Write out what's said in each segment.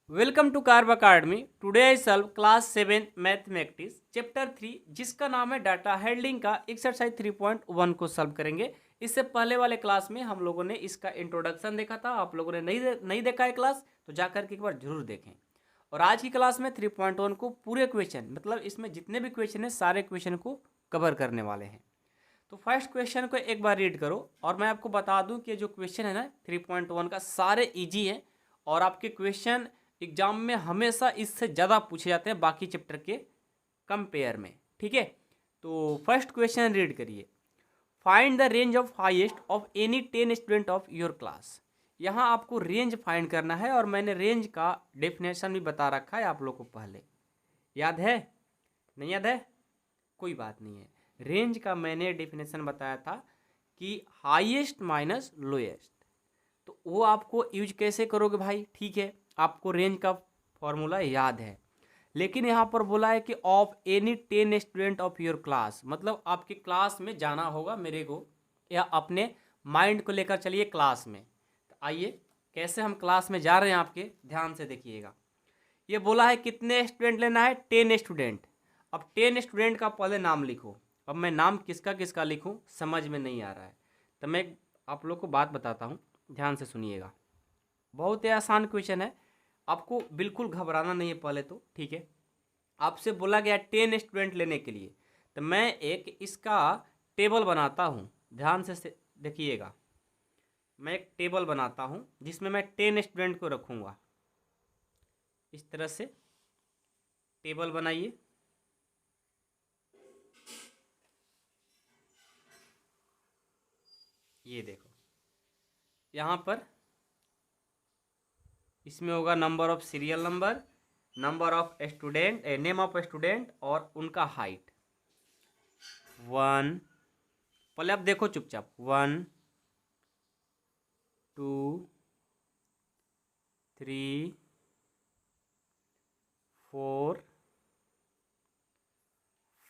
Welcome to Carb Academy. Today I solve class 7 mathematics chapter 3 जिसका नाम है data handling का एक्सरसाइज 3.1 को सॉल्व करेंगे। इससे पहले वाले क्लास में हम लोगों ने इसका इंट्रोडक्शन देखा था। आप लोगों ने नहीं देखा है क्लास तो जाकर के एक बार जरूर देखें। और आज की क्लास में 3.1 को पूरे क्वेश्चन मतलब इसमें जितने भी क्वेश्चन हैं सारे क्वेश्चन को कवर करने वाले हैं। तो फर्स्ट क्वेश्चन को एक बार रीड करो और मैं आपको बता दूं कि जो क्वेश्चन है ना 3.1 का सारे इजी है और आपके क्वेश्चन एग्जाम में हमेशा इससे ज़्यादा पूछे जाते हैं बाकी चैप्टर के कंपेयर में। ठीक है, तो फर्स्ट क्वेश्चन रीड करिए। Find the range of highest of any 10 student of your class. यहाँ आपको रेंज फाइंड करना है और मैंने रेंज का डेफिनेशन भी बता रखा है आप लोग को पहले। याद है? नहीं याद है? कोई बात नहीं है। रेंज का मैंने डेफिनेशन बताया था कि हाईएस्ट माइनस लोएस्ट। तो वो आपको यूज कैसे करोगे भाई? ठीक है, आपको रेंज का फॉर्मूला याद है, लेकिन यहाँ पर बोला है कि of any 10 student of your class, मतलब आपके क्लास में जाना होगा मेरे को या अपने माइंड को लेकर चलिए क्लास में। तो आइए कैसे हम क्लास में जा रहे हैं आपके ध्यान से देखिएगा। ये बोला है कितने स्टूडेंट लेना है? 10 स्टूडेंट। अब 10 स्टूडेंट का पहले नाम लिखो। अब मैं नाम किसका किसका लिखूं समझ में नहीं आ रहा है, तो मैं आप लोग को बात बताता हूं, ध्यान से सुनिएगा। बहुत ही आसान क्वेश्चन है, आपको बिल्कुल घबराना नहीं है पहले तो। ठीक है, आपसे बोला गया 10 स्टूडेंट लेने के लिए, तो मैं एक इसका टेबल बनाता हूँ। ध्यान से देखिएगा, मैं एक टेबल बनाता हूँ जिसमें मैं 10 स्टूडेंट को रखूँगा। इस तरह से टेबल बनाइए। ये देखो, यहाँ पर इसमें होगा number of serial number, number of student, name of student और उनका हाइट। 1, पहले आप देखो चुपचाप। 1 2 3 4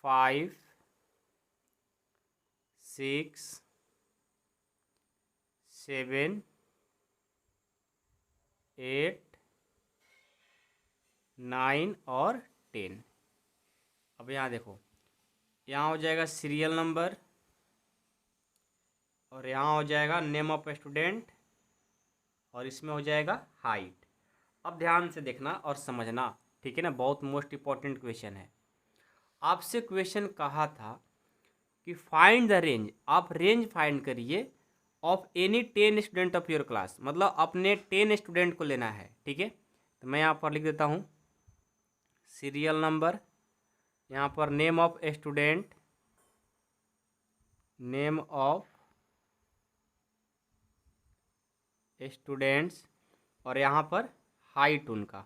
5 6 7 8 9 और 10। अब यहाँ देखो, यहाँ हो जाएगा सीरियल नंबर और यहाँ हो जाएगा नेम ऑफ स्टूडेंट और इसमें हो जाएगा हाइट। अब ध्यान से देखना और समझना, ठीक है ना? बहुत मोस्ट इम्पॉर्टेंट क्वेश्चन है। आपसे क्वेश्चन कहा था कि फाइंड द रेंज, आप रेंज फाइंड करिए of any 10 student of your class, मतलब अपने 10 स्टूडेंट को लेना है। ठीक है, तो मैं यहाँ पर लिख देता हूँ सीरियल नंबर, यहाँ पर name of student, name of students और यहाँ पर हाइट, उनका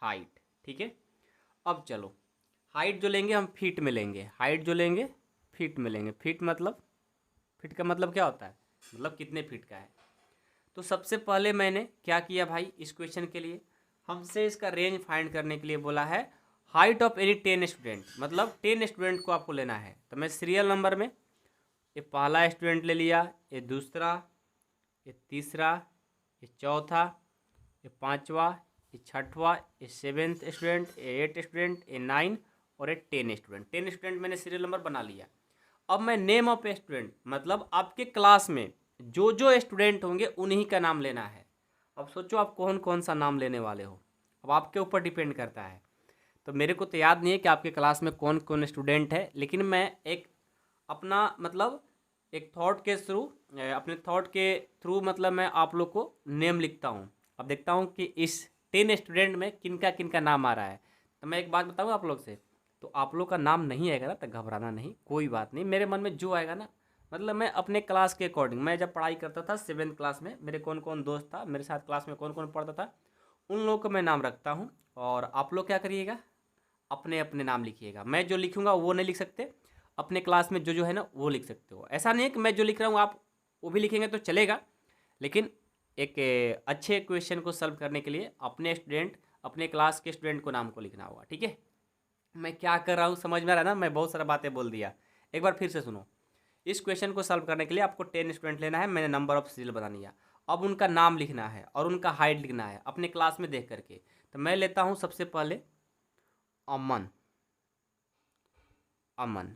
हाइट। ठीक है, अब चलो हाइट जो लेंगे हम फीट में लेंगे, हाइट जो लेंगे फीट में लेंगे। फीट मतलब, फीट का मतलब क्या होता है? मतलब कितने फीट का है। तो सबसे पहले मैंने क्या किया भाई, इस क्वेश्चन के लिए हमसे इसका रेंज फाइंड करने के लिए बोला है हाइट ऑफ एनी 10 स्टूडेंट, मतलब 10 स्टूडेंट को आपको लेना है। तो मैं सीरियल नंबर में ये पहला स्टूडेंट ले लिया, ये दूसरा, ये तीसरा, ये चौथा, ये पांचवा, ये छठवा, ये 7th स्टूडेंट, ये 8th स्टूडेंट, ये 9 और ये 10 स्टूडेंट। 10 स्टूडेंट मैंने सीरियल नंबर बना लिया। अब मैं नेम ऑफ स्टूडेंट, मतलब आपके क्लास में जो जो स्टूडेंट होंगे उन्हीं का नाम लेना है। अब सोचो आप कौन कौन सा नाम लेने वाले हो, अब आपके ऊपर डिपेंड करता है। तो मेरे को तो याद नहीं है कि आपके क्लास में कौन कौन स्टूडेंट है, लेकिन मैं एक अपना मतलब एक थॉट के थ्रू, अपने थॉट के थ्रू मतलब मैं आप लोग को नेम लिखता हूँ। अब देखता हूँ कि इस 10 स्टूडेंट में किनका किनका नाम आ रहा है। तो मैं एक बात बताऊँ आप लोग से, तो आप लोग का नाम नहीं आएगा ना तो घबराना नहीं, कोई बात नहीं। मेरे मन में जो आएगा ना, मतलब मैं अपने क्लास के अकॉर्डिंग, मैं जब पढ़ाई करता था 7th क्लास में, मेरे कौन कौन दोस्त था, मेरे साथ क्लास में कौन कौन पढ़ता था, उन लोगों को मैं नाम रखता हूँ। और आप लोग क्या करिएगा, अपने अपने नाम लिखिएगा। मैं जो लिखूंगा वो नहीं लिख सकते, अपने क्लास में जो जो है ना वो लिख सकते हो। ऐसा नहीं है कि मैं जो लिख रहा हूँ आप वो भी लिखेंगे तो चलेगा, लेकिन एक अच्छे क्वेश्चन को सॉल्व करने के लिए अपने स्टूडेंट, अपने क्लास के स्टूडेंट को नाम को लिखना होगा। ठीक है, मैं क्या कर रहा हूँ समझ में आ रहा है ना? मैं बहुत सारा बातें बोल दिया, एक बार फिर से सुनो। इस क्वेश्चन को सॉल्व करने के लिए आपको 10 स्टूडेंट लेना है, मैंने नंबर ऑफ सीरियल बना लिया। अब उनका नाम लिखना है और उनका हाइट लिखना है अपने क्लास में देख करके। तो मैं लेता हूँ सबसे पहले अमन। अमन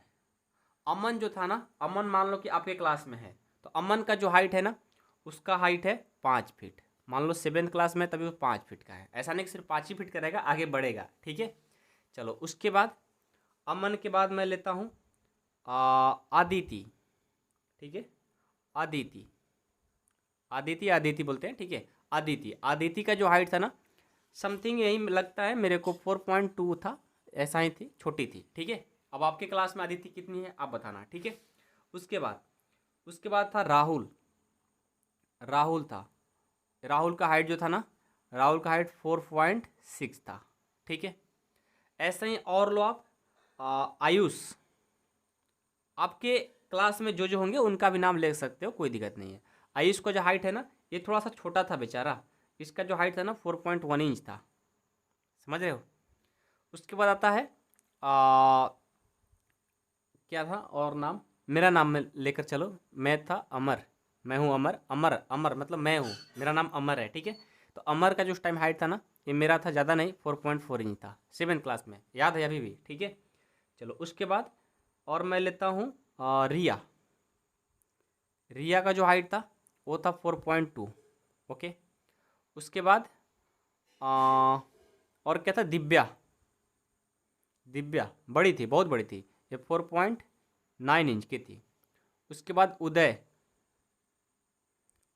अमन जो था ना, अमन मान लो कि आपके क्लास में है, तो अमन का जो हाइट है ना, उसका हाइट है 5 फीट। मान लो 7th क्लास में, तभी वो 5 फीट का है। ऐसा नहीं कि सिर्फ 5 ही फीट का रहेगा, आगे बढ़ेगा, ठीक है। चलो उसके बाद अमन के बाद मैं लेता हूँ आदिति, ठीक है। आदिति आदिति आदिति बोलते हैं, ठीक है। आदिति आदिति का जो हाइट था ना, समथिंग यही लगता है मेरे को 4.2 था, ऐसा ही थी, छोटी थी, ठीक है। अब आपके क्लास में आदिति कितनी है आप बताना, ठीक है। उसके बाद था राहुल। राहुल था, राहुल का हाइट जो था ना, राहुल का हाइट 4.6 था, ठीक है। ऐसे ही और लो आप आयुष। आपके क्लास में जो जो होंगे उनका भी नाम ले सकते हो, कोई दिक्कत नहीं है। आयुष का जो हाइट है ना, ये थोड़ा सा छोटा था बेचारा, इसका जो हाइट था ना 4.1 इंच था, समझ रहे हो। उसके बाद आता है क्या था और नाम, मेरा नाम में लेकर चलो। मैं था अमर, मैं हूँ अमर। अमर अमर मतलब मैं हूँ, मेरा नाम अमर है, ठीक है। तो अमर का जो उस टाइम हाइट था ना, ये मेरा था ज़्यादा नहीं, 4.4 इंच था, 7th क्लास में, याद है अभी भी, ठीक है। चलो उसके बाद और मैं लेता हूँ रिया। रिया का जो हाइट था वो था 4.2, ओके। उसके बाद और क्या था, दिव्या। दिव्या बड़ी थी, बहुत बड़ी थी, ये 4.9 इंच की थी। उसके बाद उदय।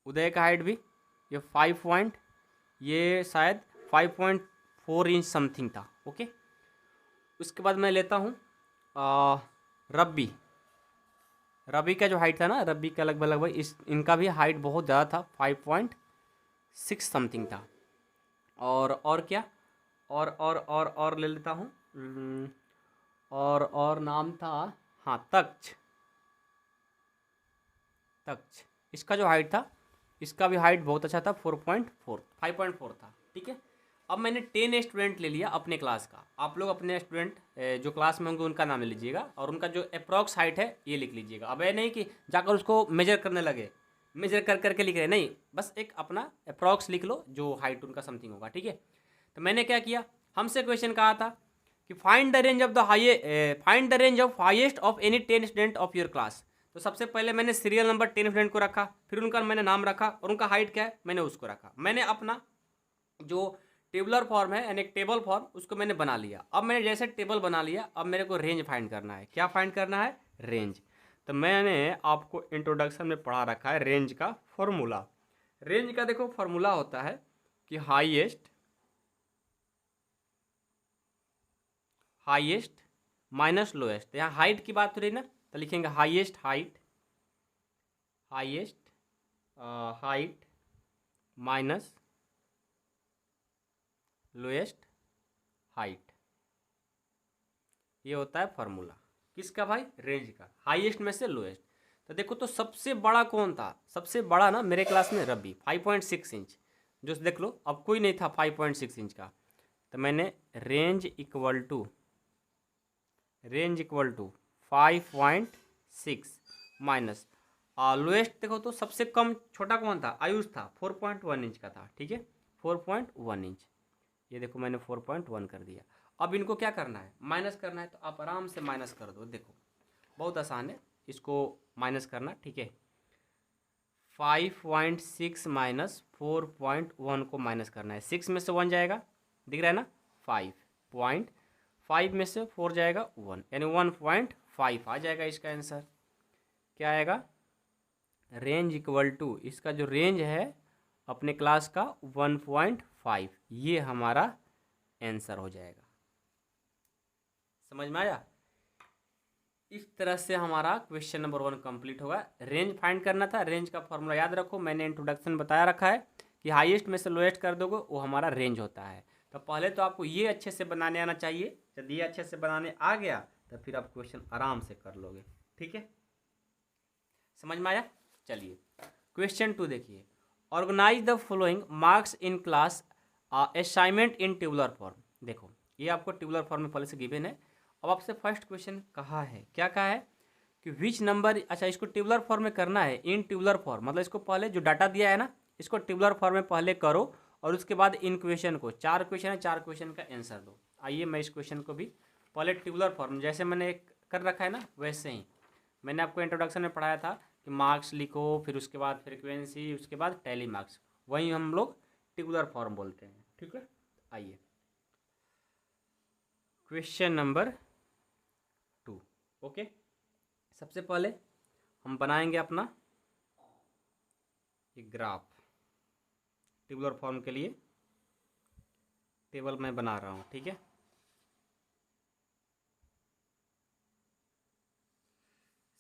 उदय का हाइट भी ये 5 पॉइंट, ये शायद 5.4 इंच समथिंग था, ओके। उसके बाद मैं लेता हूँ रब्बी। रबी का जो हाइट था ना, रबी का लगभग इस इनका भी हाइट बहुत ज़्यादा था, 5.6 समथिंग था। और क्या, और ले लेता हूँ और नाम था, हाँ, तक्ष। तक्ष इसका जो हाइट था, इसका भी हाइट बहुत अच्छा था, 5.4 था, ठीक है। अब मैंने 10 स्टूडेंट ले लिया अपने क्लास का। आप लोग अपने स्टूडेंट जो क्लास में होंगे उनका नाम ले लीजिएगा और उनका जो अप्रॉक्स हाइट है ये लिख लीजिएगा। अब ये नहीं कि जाकर उसको मेजर करने लगे, मेजर कर करके लिख रहे, नहीं, बस एक अपना अप्रॉक्स लिख लो जो हाइट उनका समथिंग होगा, ठीक है। तो मैंने क्या किया, हमसे क्वेश्चन कहा था कि find the range of highest of any 10 student of your class. तो सबसे पहले मैंने सीरियल नंबर 10 स्टूडेंट को रखा, फिर उनका मैंने नाम रखा और उनका हाइट क्या है मैंने उसको रखा। मैंने अपना जो टेबुलर फॉर्म है यानी एक टेबल फॉर्म, उसको मैंने बना लिया। अब मैंने जैसे टेबल बना लिया, अब मेरे को रेंज फाइंड करना है। क्या फाइंड करना है, रेंज। तो मैंने आपको इंट्रोडक्शन में पढ़ा रखा है रेंज का फॉर्मूला। रेंज का देखो फॉर्मूला होता है कि हाईएस्ट माइनस लोएस्ट। यहाँ हाइट की बात हो रही ना, तो लिखेंगे highest height minus lowest height. ये होता है फॉर्मूला किसका भाई, रेंज का, हाईएस्ट में से लोएस्ट। तो देखो तो सबसे बड़ा कौन था, सबसे बड़ा ना मेरे क्लास में रबी, 5.6 इंच, जो देख लो अब कोई नहीं था 5.6 इंच का। तो मैंने range equal to 5.6 minus lowest. देखो तो सबसे कम छोटा कौन था, आयुष था, 4.1 इंच का था, ठीक है, 4.1 इंच। ये देखो मैंने 4.1 कर दिया। अब इनको क्या करना है, माइनस करना है। तो आप आराम से माइनस कर दो, देखो बहुत आसान है इसको माइनस करना, ठीक है। 5.6 माइनस 4.1 को माइनस करना है। 6 में से 1 जाएगा, दिख रहा है ना, 5 में से 4 जाएगा 1, यानी 1.5 आ जाएगा इसका आंसर। क्या आएगा, रेंज इक्वल टू, इसका जो रेंज है अपने क्लास का 1.5, ये हमारा आंसर हो जाएगा। समझ में आया। इस तरह से हमारा क्वेश्चन नंबर 1 कंप्लीट होगा। रेंज फाइंड करना था, रेंज का फॉर्मूला याद रखो, मैंने इंट्रोडक्शन बताया रखा है कि हाईएस्ट में से लोएस्ट कर दोगे वो हमारा रेंज होता है। तो पहले तो आपको ये अच्छे से बनाने आना चाहिए। जब ये अच्छे से बनाने आ गया तो फिर आप क्वेश्चन आराम से कर लोगे, ठीक है। समझ में आया। चलिए क्वेश्चन 2 देखिए, organise the following marks in class assignment in tabular form. देखो ये आपको टेबुलर फॉर्म में पहले से गिवन है। अब आपसे फर्स्ट क्वेश्चन कहा है, क्या कहा है कि विच नंबर, अच्छा इसको टेबुलर फॉर्म में करना है, इन टेबुलर फॉर्म मतलब इसको पहले जो डाटा दिया है ना इसको टेबुलर फॉर्म में पहले करो और उसके बाद इन क्वेश्चन को, 4 क्वेश्चन है, 4 क्वेश्चन का आंसर दो। आइए मैं इस क्वेश्चन को भी पहले टेबुलर फॉर्म जैसे मैंने कर रखा है ना, वैसे ही मैंने आपको इंट्रोडक्शन में पढ़ाया था कि मार्क्स लिखो, फिर उसके बाद फ्रीक्वेंसी, उसके बाद टैली मार्क्स, वही हम लोग टेबुलर फॉर्म बोलते हैं। ठीक है, आइए क्वेश्चन नंबर 2। ओके, सबसे पहले हम बनाएंगे अपना एक ग्राफ। टेबुलर फॉर्म के लिए टेबल मैं बना रहा हूँ। ठीक है,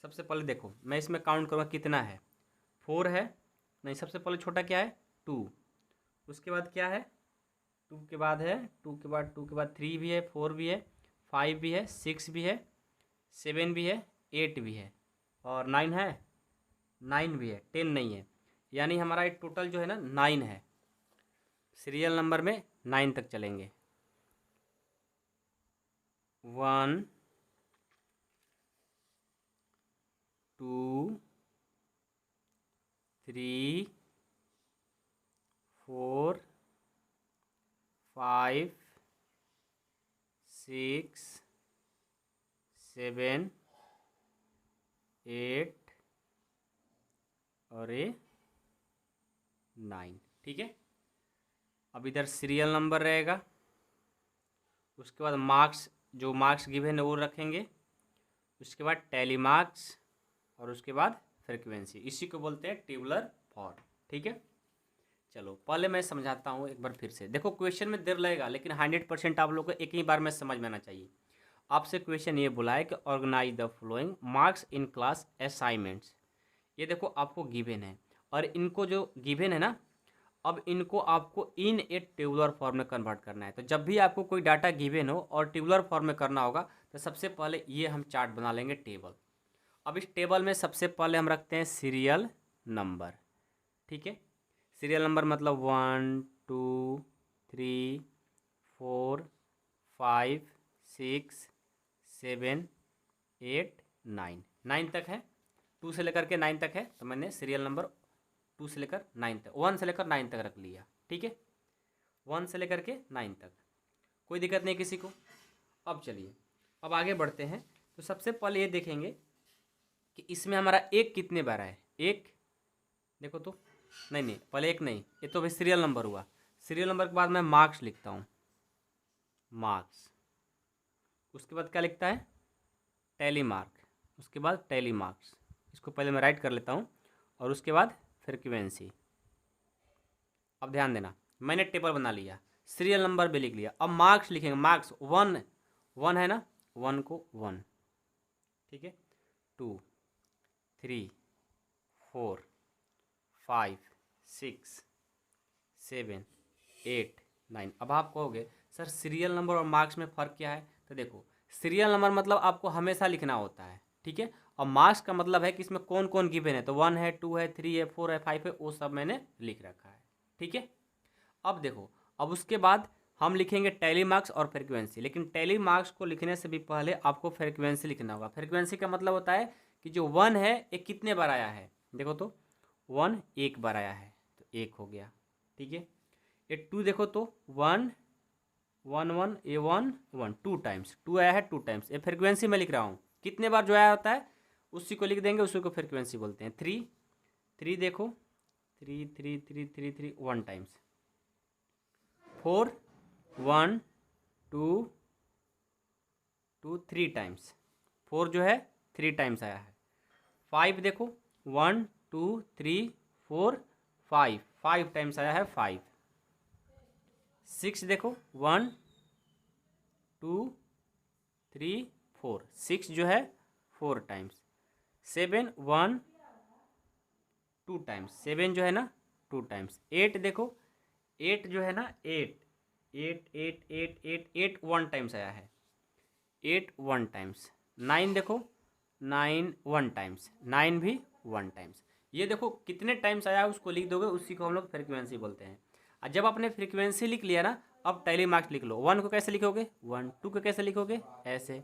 सबसे पहले देखो मैं इसमें काउंट करूँगा कितना है, 4 है, नहीं सबसे पहले छोटा क्या है 2, उसके बाद क्या है 2 के बाद है 2 के बाद 2 के बाद 3 भी है, 4 भी है, 5 भी है, 6 भी है, 7 भी है, 8 भी है और 9 है, 9 भी है, 10 नहीं है। यानी हमारा एक टोटल जो है ना 9 है। सीरियल नंबर में 9 तक चलेंगे। 1 2 3 4 5 6 7 8 और ये 9। ठीक है, अब इधर सीरियल नंबर रहेगा, उसके बाद मार्क्स, जो मार्क्स गिवन है वो रखेंगे, उसके बाद टैली मार्क्स और उसके बाद फ्रीक्वेंसी। इसी को बोलते हैं टेबुलर फॉर्म। ठीक है, चलो पहले मैं समझाता हूँ एक बार फिर से। देखो क्वेश्चन में देर लगेगा लेकिन 100% आप लोग को एक ही बार में समझ में आना चाहिए। आपसे क्वेश्चन ये बोला है कि organise the following marks in class assignments. ये देखो आपको गिवन है और इनको जो गिवन है ना, अब इनको आपको इन ए टेबुलर फॉर्म में कन्वर्ट करना है। तो जब भी आपको कोई डाटा गिवन हो और टेबुलर फॉर्म में करना होगा तो सबसे पहले ये हम चार्ट बना लेंगे टेबल। अब इस टेबल में सबसे पहले हम रखते हैं सीरियल नंबर। ठीक है, सीरियल नंबर मतलब 1 2 3 4 5 6 7 8 9, 9 तक है, 2 से लेकर के 9 तक है, तो मैंने सीरियल नंबर 2 से लेकर 9 तक, 1 से लेकर 9 तक रख लिया। ठीक है, 1 से लेकर के 9 तक, कोई दिक्कत नहीं किसी को। अब चलिए अब आगे बढ़ते हैं। तो सबसे पहले ये देखेंगे कि इसमें हमारा एक कितने बार है, एक देखो तो, नहीं नहीं पहले एक नहीं, ये तो भाई सीरियल नंबर हुआ। सीरियल नंबर के बाद मैं मार्क्स लिखता हूँ, मार्क्स, उसके बाद क्या लिखता है टैली मार्क, उसके बाद टैली मार्क्स, इसको पहले मैं राइट कर लेता हूँ, और उसके बाद फ्रीक्वेंसी। अब ध्यान देना, मैंने टेबल बना लिया, सीरियल नंबर भी लिख लिया। अब मार्क्स लिखेंगे, मार्क्स 1 है ना, 1 को 1, ठीक है, 2 3 4 5 6 7 8 9। अब आप कहोगे सर सीरियल नंबर और मार्क्स में फ़र्क क्या है? तो देखो सीरियल नंबर मतलब आपको हमेशा लिखना होता है, ठीक है, और मार्क्स का मतलब है कि इसमें कौन कौन गिवन है। तो 1 है, 2 है, 3 है, 4 है, 5 है, वो सब मैंने लिख रखा है। ठीक है, अब देखो, अब उसके बाद हम लिखेंगे टैली मार्क्स और फ्रीक्वेंसी। लेकिन टैली मार्क्स को लिखने से भी पहले आपको फ्रीक्वेंसी लिखना होगा। फ्रीक्वेंसी का मतलब होता है कि जो 1 है ये कितने बार आया है। देखो तो 1 एक बार आया है, तो 1 हो गया, ठीक है। ये 2 देखो तो 1 1 1, ये 1 1 2 टाइम्स, 2 आया है 2 टाइम्स। ये फ्रीक्वेंसी में लिख रहा हूँ, कितने बार जो आया होता है उसी को लिख देंगे, उसी को फ्रीक्वेंसी बोलते हैं। 3 3 देखो 3 3 3 3 3 1 टाइम्स। 4 1 2 2 3 टाइम्स, 4 जो है 3 टाइम्स आया है। 5 देखो 1 2 3 4 5 5 टाइम्स आया है 5। 6 देखो 1 2 3 4 6 जो है 4 टाइम्स। 7 1 2 टाइम्स, 7 जो है ना 2 टाइम्स। 8 देखो 8 जो है ना 8 8 8 8 8 8 1 टाइम्स आया है, 8 1 टाइम्स। 9 देखो 9 1 टाइम्स, 9 भी 1 टाइम्स। ये देखो कितने टाइम्स आया उसको लिख दोगे, उसी को हम लोग फ्रीक्वेंसी बोलते हैं। और जब आपने फ्रीक्वेंसी लिख लिया ना, अब टैली मार्क्स लिख लो। 1 को कैसे लिखोगे 1, 2 को कैसे लिखोगे ऐसे,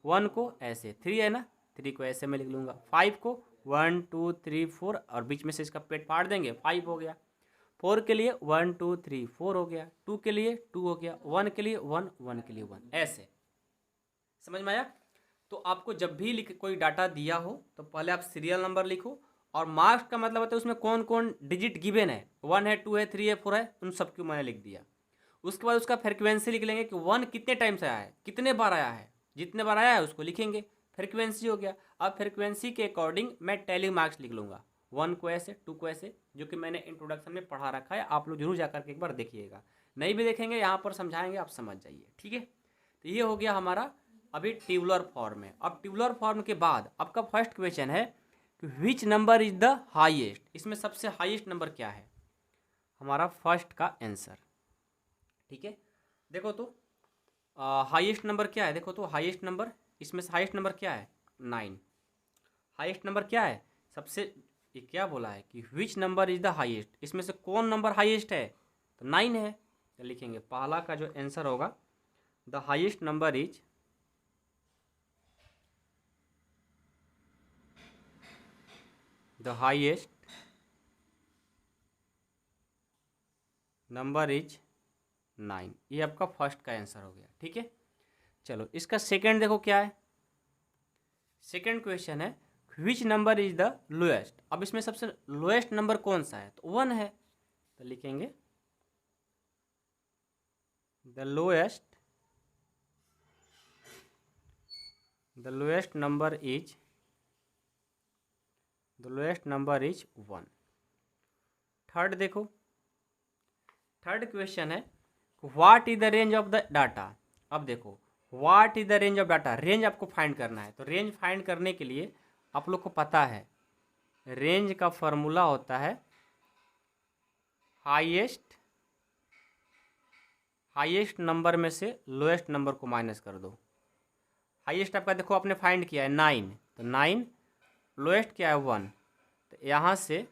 1 को ऐसे, 3 है ना 3 को ऐसे मैं लिख लूँगा, 5 को 1 2 3 4 और बीच में से इसका पेट फाड़ देंगे 5 हो गया। 4 के लिए 1 2 3 4 हो गया, 2 के लिए 2 हो गया, 1 के लिए 1, 1 के लिए 1, ऐसे। समझ में आया? तो आपको जब भी कोई डाटा दिया हो तो पहले आप सीरियल नंबर लिखो, और मार्क्स का मतलब होता है उसमें कौन कौन डिजिट गिवन है, 1 है, 2 है, 3 है, 4 है, उन सबको मैंने लिख दिया। उसके बाद उसका फ्रिक्वेंसी लिख लेंगे कि 1 कितने टाइम्स आया है, कितने बार आया है, जितने बार आया है उसको लिखेंगे, फ्रिक्वेंसी हो गया। अब फ्रिक्वेंसी के अकॉर्डिंग मैं टैली मार्क्स लिख लूँगा, 1 को ऐसे, 2 को ऐसे, जो कि मैंने इंट्रोडक्शन में पढ़ा रखा है, आप लोग जरूर जा करके एक बार देखिएगा, नहीं भी देखेंगे यहाँ पर समझाएंगे, आप समझ जाइए, ठीक है। तो ये हो गया हमारा अभी टेबुलर फॉर्म है। अब टेबुलर फॉर्म के बाद आपका फर्स्ट क्वेश्चन है कि which number is the highest, इसमें सबसे हाईएस्ट नंबर क्या है, हमारा फर्स्ट का आंसर, ठीक है। देखो तो हाईएस्ट नंबर क्या है, देखो तो हाईएस्ट नंबर, इसमें से हाईएस्ट नंबर क्या है, 9। हाईएस्ट नंबर क्या है सबसे, ये क्या बोला है कि which number is the highest, इसमें से कौन नंबर हाईएस्ट है, तो 9 है। तो लिखेंगे पहला का जो आंसर होगा, the highest number is, the highest number is 9, ये आपका फर्स्ट का आंसर हो गया, ठीक है। चलो इसका सेकंड देखो क्या है, सेकंड क्वेश्चन है which number is the lowest. अब इसमें सबसे लोएस्ट नंबर कौन सा है, तो 1 है। तो लिखेंगे the lowest number is, the lowest number is 1। Third देखो, थर्ड क्वेश्चन है what is the range of the data. अब देखो what is the range of data, range आपको फाइंड करना है। तो रेंज फाइंड करने के लिए आप लोग को पता है रेंज का फॉर्मूला होता है हाईएस्ट नंबर में से लोएस्ट नंबर को माइनस कर दो। हाईएस्ट आपका देखो आपने फाइंड किया है 9, तो 9, लोएस्ट क्या है 1, तो यहाँ से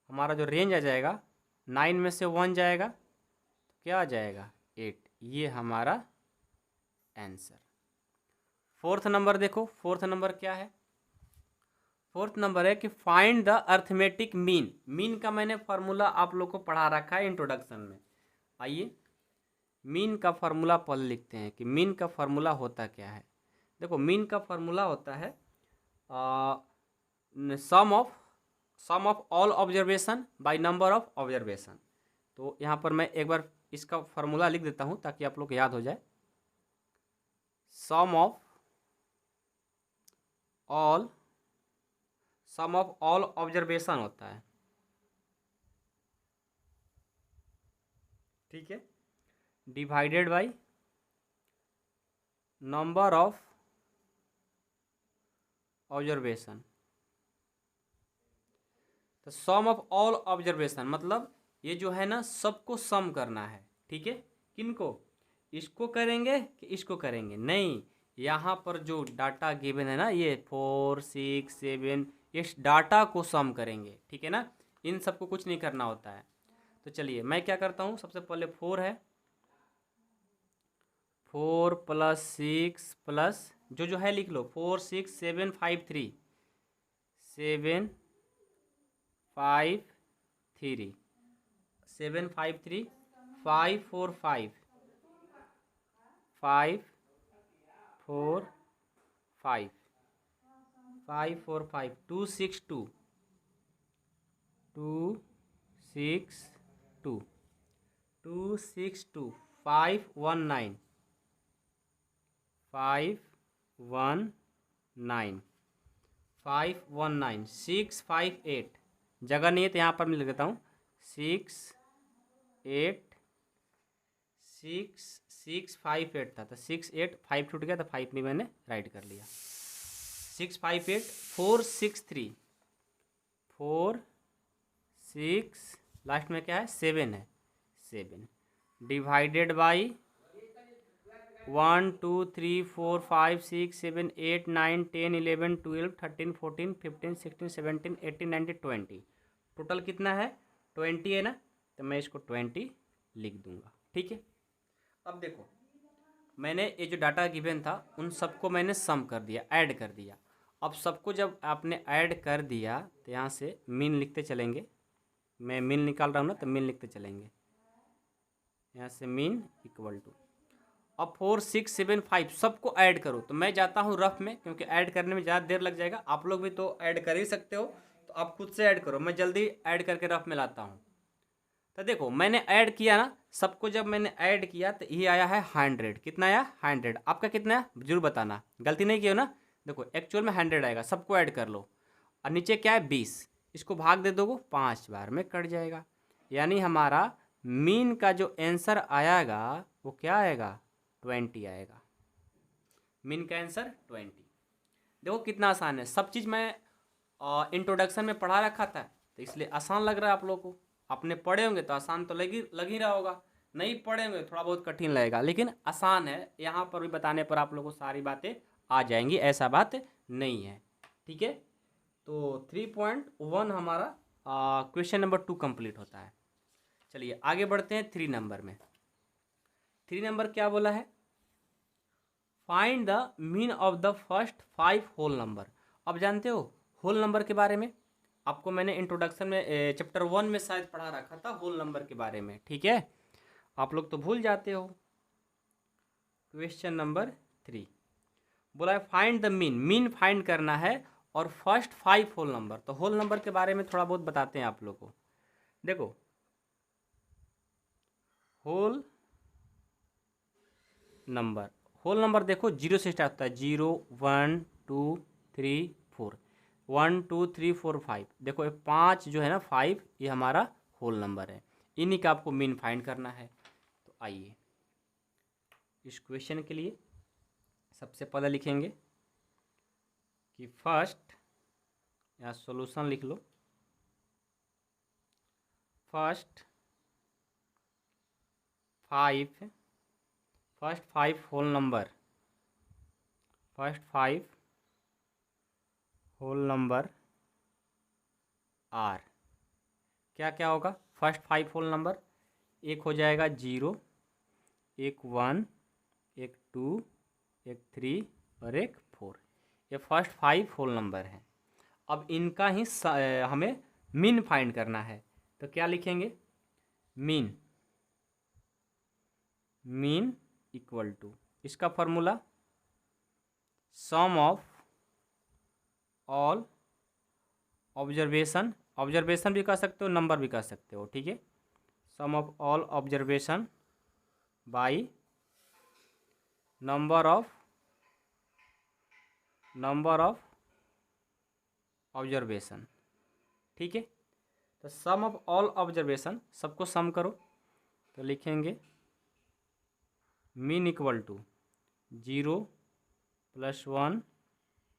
हमारा जो रेंज आ जाएगा 9 में से 1 जाएगा तो क्या आ जाएगा 8, ये हमारा आंसर। फोर्थ नंबर देखो, फोर्थ नंबर क्या है, फोर्थ नंबर है कि find the arithmetic mean. Mean का मैंने फार्मूला आप लोग को पढ़ा रखा है इंट्रोडक्शन में। आइए मीन का फार्मूला पहले लिखते हैं कि मीन का फार्मूला होता क्या है। देखो मीन का फार्मूला होता है sum of all observation by number of observation. तो यहाँ पर मैं एक बार इसका फार्मूला लिख देता हूँ ताकि आप लोग को याद हो जाए। सम ऑफ ऑल ऑब्जर्वेशन होता है, ठीक है, divided by number of observation. तो सम ऑफ ऑल ऑब्जर्वेशन मतलब ये जो है ना सबको सम करना है, ठीक है। किनको, इसको करेंगे कि इसको करेंगे, नहीं, यहाँ पर जो डाटा गिवन है ना ये 4 6 7, इस डाटा को सम करेंगे, ठीक है ना, इन सबको कुछ नहीं करना होता है। तो चलिए मैं क्या करता हूँ, सबसे पहले 4 है, 4 + 6 प्लस जो है लिख लो, 4 6 7 5 3 7 5 3 7 5 3 5 4 5 5 4 5 5 4 5 2 6 2 2 6 2 2 6 2 5 1 9 5 1 9 5 1 9 6 5 8, जगह नहीं है तो यहाँ पर मैं लिख देता हूँ 6 8 6 6 5 8 था, तो 6 8 5 टूट गया तो 5 में मैंने राइट कर लिया। 6 5 8 4 6 3 4 6, लास्ट में क्या है 7 है, 7 डिवाइडेड बाई 1 2 3 4 5 6 7 8 9 10 11 12 13 14 15 16 17 18 19 20, टोटल कितना है 20 है ना, तो मैं इसको 20 लिख दूंगा, ठीक है। अब देखो मैंने ये जो डाटा गिवन था उन सबको मैंने सम कर दिया, ऐड कर दिया। अब सबको जब आपने ऐड कर दिया तो यहाँ से मीन लिखते चलेंगे, मैं मीन निकाल रहा हूँ ना, तो मीन लिखते चलेंगे। यहाँ से मीन इक्वल टू, अब 4 6 7 5 सबको ऐड करो। तो मैं जाता हूँ रफ में, क्योंकि ऐड करने में ज़्यादा देर लग जाएगा। आप लोग भी तो ऐड कर ही सकते हो, तो आप खुद से ऐड करो, मैं जल्दी ऐड करके रफ में लाता हूँ। तो देखो मैंने ऐड किया ना सबको, जब मैंने ऐड किया तो ये आया है 100। कितना आया? 100। आपका कितना है जरूर बताना, गलती नहीं की हो ना। देखो एक्चुअल में 100 आएगा, सबको ऐड कर लो। और नीचे क्या है? 20। इसको भाग दे दोगे 5 बार में कट जाएगा। यानी हमारा मीन का जो आंसर आएगा वो क्या आएगा? 20 आएगा। मीन का आंसर 20। देखो कितना आसान है। सब चीज़ मैं इंट्रोडक्शन में पढ़ा रखा था, तो इसलिए आसान लग रहा है आप लोगों को। आपने पढ़े होंगे तो आसान तो लग ही रहा होगा, नहीं पढ़े होंगे थोड़ा बहुत कठिन लगेगा, लेकिन आसान है। यहाँ पर भी बताने पर आप लोगों को सारी बातें आ जाएंगी, ऐसा बात नहीं है। ठीक है, तो 3.1 हमारा क्वेश्चन नंबर 2 कंप्लीट होता है। चलिए आगे बढ़ते हैं 3 नंबर में। 3 नंबर क्या बोला है? Find the mean of the first 5 whole number. अब जानते हो होल नंबर के बारे में, आपको मैंने इंट्रोडक्शन में चैप्टर 1 में शायद पढ़ा रखा था होल नंबर के बारे में। ठीक है, आप लोग तो भूल जाते हो। क्वेश्चन नंबर 3 बोला है find the mean, mean find करना है और फर्स्ट 5 होल नंबर। तो होल नंबर के बारे में थोड़ा बहुत बताते हैं आप लोग को। देखो होल नंबर, होल नंबर देखो जीरो से स्टार्ट होता है। 0 1 2 3 4, 1 2 3 4 5। देखो ये 5 जो है ना 5, ये हमारा होल नंबर है। इन्हीं का आपको मीन फाइंड करना है। तो आइए इस क्वेश्चन के लिए सबसे पहले लिखेंगे कि फर्स्ट, या सॉल्यूशन लिख लो। First 5 whole number, first 5 whole number are. क्या क्या होगा? फर्स्ट 5 होल नंबर, एक हो जाएगा 0, एक 1, एक 2, एक 3 और एक 4। ये फर्स्ट 5 होल नंबर हैं। अब इनका ही हमें मीन फाइंड करना है। तो क्या लिखेंगे? मीन, मीन इक्वल टू, इसका formula some of all observation, observation भी कह सकते हो, नंबर भी कह सकते हो। ठीक है, sum of all observation by number of observation. ठीक है, तो सम ऑफ ऑल ऑब्जर्वेशन, सबको सम करो। तो लिखेंगे मीन इक्वल टू 0 + 1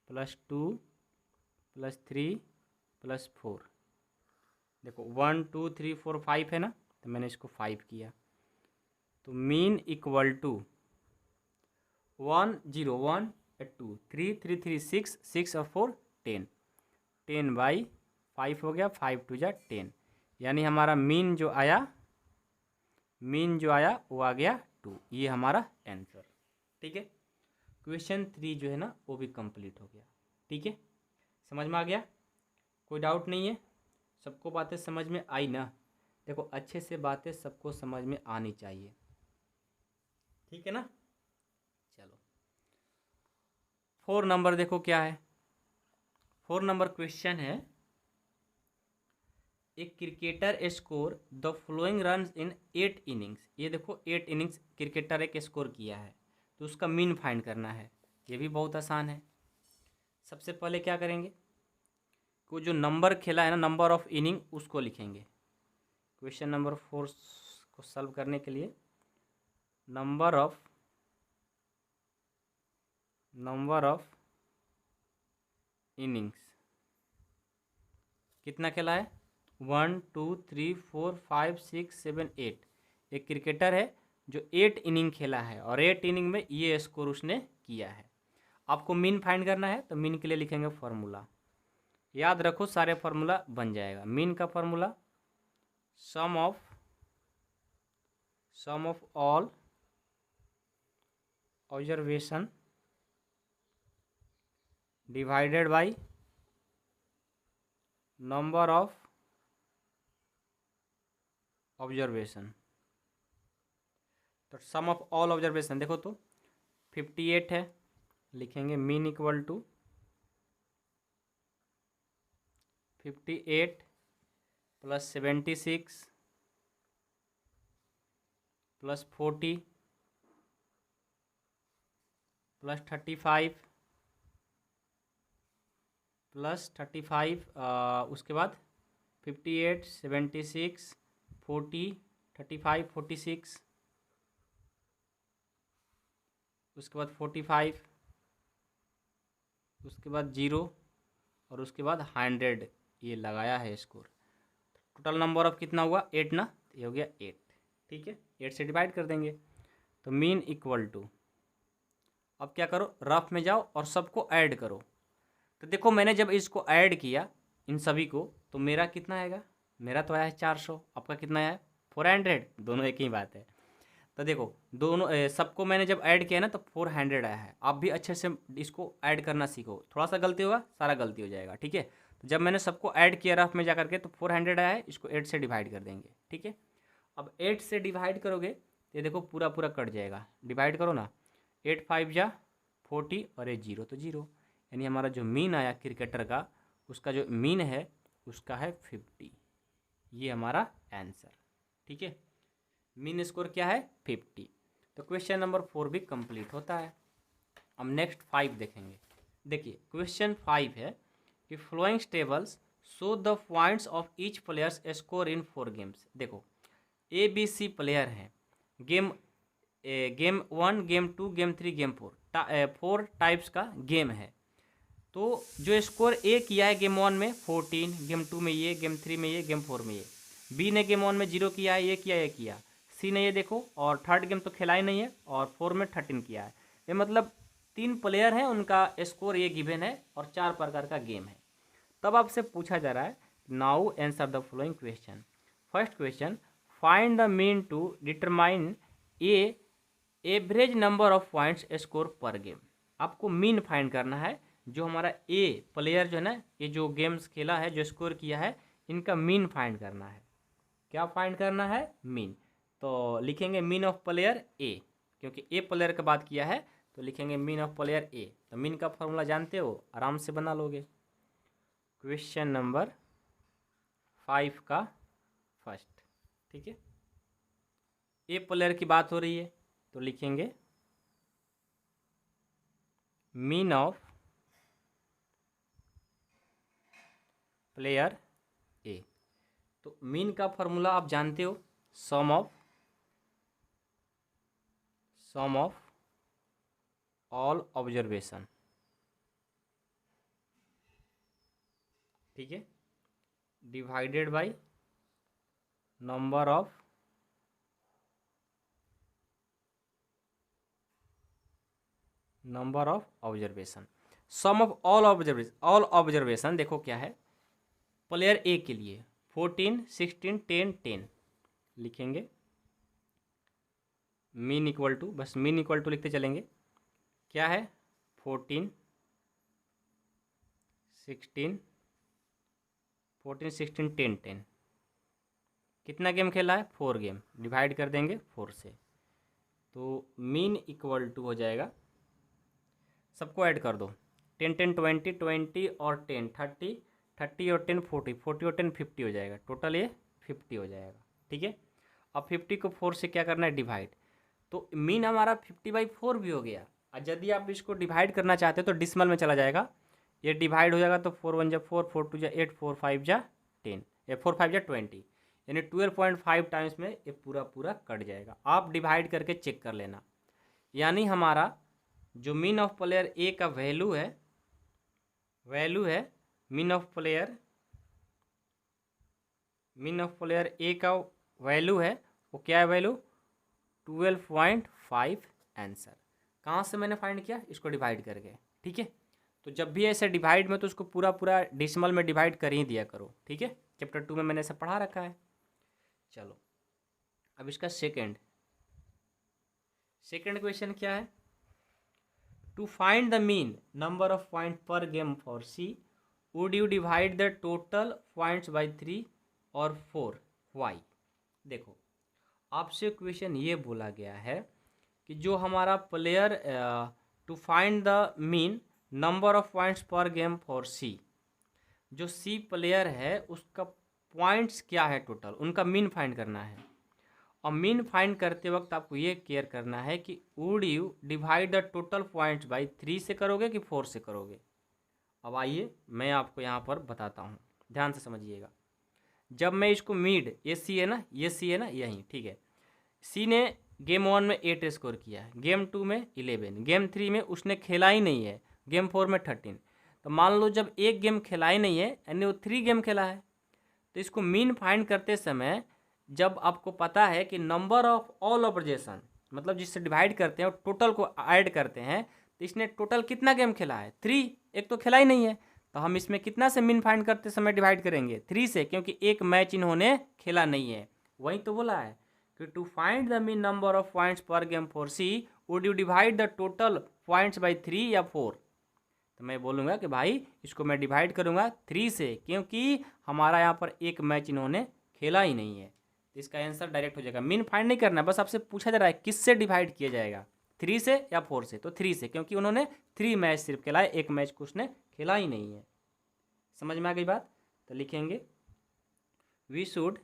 + 2 + 3 + 4। देखो 1 2 3 4 5 है ना, तो मैंने इसको 5 किया। तो मीन इक्वल टू 1 0 1 2 3 3 3 6 6 और 4 10, 10/5 हो गया। 5 2 जा 10, यानी हमारा मीन जो आया वो आ गया 2। ये हमारा आंसर। ठीक है, क्वेश्चन 3 जो है ना वो भी कंप्लीट हो गया। ठीक है, समझ में आ गया? कोई डाउट नहीं है? सबको बातें समझ में आई ना? देखो अच्छे से बातें सबको समझ में आनी चाहिए। ठीक है ना? चलो 4 नंबर देखो क्या है। 4 नंबर क्वेश्चन है, एक cricketer score the following run in 8 innings. ये देखो 8 इनिंग्स क्रिकेटर एक स्कोर किया है, तो उसका मीन फाइंड करना है। ये भी बहुत आसान है। सबसे पहले क्या करेंगे, को जो नंबर खेला है ना, नंबर ऑफ इनिंग, उसको लिखेंगे। क्वेश्चन नंबर 4 को सॉल्व करने के लिए नंबर ऑफ इनिंग्स कितना खेला है? 1 2 3 4 5 6 7 8। एक क्रिकेटर है जो 8 इनिंग खेला है, और 8 इनिंग में ये स्कोर उसने किया है। आपको मीन फाइंड करना है, तो मीन के लिए लिखेंगे फॉर्मूला। याद रखो सारे फार्मूला बन जाएगा। मीन का formula some of all observation divided by number of observation. तो सम ऑफ ऑल ऑब्जर्वेशन देखो तो 58 है, लिखेंगे mean equal to 58 plus 76 plus 40 plus 35 plus 35 उसके बाद 58 76 40 35 46 उसके बाद 45 उसके बाद 0 और उसके बाद 100 ये लगाया है स्कोर। टोटल नंबर ऑफ कितना हुआ 8 ना, ये हो गया 8। ठीक है, 8 से डिवाइड कर देंगे तो मीन इक्वल टू, अब क्या करो रफ में जाओ और सबको ऐड करो। तो देखो मैंने जब इसको ऐड किया इन सभी को तो मेरा कितना आएगा, मेरा तो आया है 400, आपका कितना आया है 400, दोनों एक ही बात है। तो देखो दोनों सबको मैंने जब ऐड किया ना तो 400 आया है। आप भी अच्छे से इसको ऐड करना सीखो, थोड़ा सा गलती होगा सारा गलती हो जाएगा। ठीक है, तो जब मैंने सबको ऐड किया रफ में जा करके तो 400 आया है, इसको 8 से डिवाइड कर देंगे। ठीक है, अब 8 से डिवाइड करोगे तो ये देखो पूरा पूरा कट जाएगा, डिवाइड करो ना, 8 5 जा 40 और ये 0 तो 0, यानी हमारा जो मीन आया क्रिकेटर का उसका जो मीन है उसका है 50। ये हमारा आंसर। ठीक है, मीन स्कोर क्या है 50। तो क्वेश्चन नंबर 4 भी कंप्लीट होता है। हम नेक्स्ट 5 देखेंगे। देखिए क्वेश्चन 5 है कि following tables show the points of each players score in 4 games. देखो ABC प्लेयर हैं, game 1 game 2 game 3 game 4 types का गेम है। तो जो स्कोर ए किया है गेम 1 में 14, गेम 2 में ये, गेम 3 में ये, गेम 4 में ये, बी ने गेम 1 में 0 किया है, ये किया, ये किया, सी ने ये देखो, और थर्ड गेम तो खेला ही नहीं है, और 4 में 13 किया है। ये मतलब 3 प्लेयर हैं, उनका स्कोर ये गिवन है और 4 प्रकार का गेम है। तब आपसे पूछा जा रहा है now answer the following question. First question, find the mean to determine a average number of points score per game. आपको मीन फाइंड करना है, जो हमारा ए प्लेयर जो है ना, ये जो गेम्स खेला है, जो स्कोर किया है, इनका मीन फाइंड करना है। क्या फाइंड करना है, मीन। तो लिखेंगे मीन ऑफ प्लेयर ए, क्योंकि ए प्लेयर का बात किया है तो लिखेंगे मीन ऑफ प्लेयर ए। तो मीन का फॉर्मूला जानते हो, आराम से बना लोगे। क्वेश्चन नंबर 5 का फर्स्ट। ठीक है, ए प्लेयर की बात हो रही है तो लिखेंगे मीन ऑफ प्लेयर ए। तो मीन का फॉर्मूला आप जानते हो, सम ऑफ ऑल ऑब्जर्वेशन। ठीक है, divided by number of observation. Sum of all observation देखो क्या है, प्लेयर ए के लिए 14 16 10 10 लिखेंगे मीन इक्वल टू, बस मीन इक्वल टू लिखते चलेंगे। क्या है 14 16 10 10। कितना गेम खेला है 4 गेम, डिवाइड कर देंगे 4 से, तो मीन इक्वल टू हो जाएगा, सबको ऐड कर दो, 10 10 20 20 और 10 30 30 और 10 40 40 और 10 50 हो जाएगा, टोटल ये 50 हो जाएगा। ठीक है, अब 50 को 4 से क्या करना है डिवाइड, तो मीन हमारा 50/4 भी हो गया। और यदि आप इसको डिवाइड करना चाहते हो तो डिसमल में चला जाएगा, ये डिवाइड हो जाएगा तो 4 1 जा 4 4 2 जा 8 4 5 जा 10, ये 4 5 जा 20, यानी 12.5 टाइम्स में ये पूरा पूरा कट जाएगा। आप डिवाइड करके चेक कर लेना। यानी हमारा जो मीन ऑफ प्लेयर ए का वैल्यू है मीन ऑफ प्लेयर ए का वैल्यू है, वो क्या है वैल्यू 12.5 आंसर। कहाँ से मैंने फाइंड किया, इसको डिवाइड करके। ठीक है, तो जब भी ऐसे डिवाइड में तो उसको पूरा पूरा डेसिमल में डिवाइड कर ही दिया करो। ठीक है, चैप्टर 2 में मैंने ऐसा पढ़ा रखा है। चलो अब इसका सेकंड क्वेश्चन क्या है, to find the mean number of point per game for C would you divide the total points by 3 और 4 वाई। देखो आपसे क्वेश्चन ये बोला गया है कि जो हमारा player two find the mean number of points per game for C, जो सी प्लेयर है उसका पॉइंट्स क्या है टोटल, उनका मीन फाइंड करना है। और मीन फाइंड करते वक्त आपको ये केयर करना है कि would you divide the total points by 3 से करोगे कि 4 से करोगे। अब आइए मैं आपको यहाँ पर बताता हूँ, ध्यान से समझिएगा। जब मैं इसको मिड, ये सी है ना, ये सी है ना, यहीं ठीक है। सी ने गेम 1 में 8 स्कोर किया है, गेम 2 में 11, गेम 3 में उसने खेला ही नहीं है, गेम 4 में 13। तो मान लो जब एक गेम खेला ही नहीं है यानी वो 3 गेम खेला है, तो इसको मीन फाइंड करते समय जब आपको पता है कि नंबर ऑफ ऑल ऑब्जर्वेशन, मतलब जिससे डिवाइड करते हैं और टोटल को ऐड करते हैं, तो इसने टोटल कितना गेम खेला है 3, एक तो खेला ही नहीं है, तो हम इसमें कितना से मीन फाइंड करते समय डिवाइड करेंगे 3 से, क्योंकि एक मैच इन्होंने खेला नहीं है। वही तो बोला है कि to find the mean number of points per game for C would you divide the total points by 3 या 4। तो मैं बोलूँगा कि भाई इसको मैं डिवाइड करूँगा 3 से, क्योंकि हमारा यहाँ पर एक मैच इन्होंने खेला ही नहीं है। तो इसका आंसर डायरेक्ट हो जाएगा। मीन फाइंड नहीं करना, बस आपसे पूछा जा रहा है किससे डिवाइड किया जाएगा, 3 से या 4 से। तो 3 से, क्योंकि उन्होंने 3 मैच सिर्फ खेला है, एक मैच को उसने खेला ही नहीं है। समझ में आ गई बात? तो लिखेंगे we should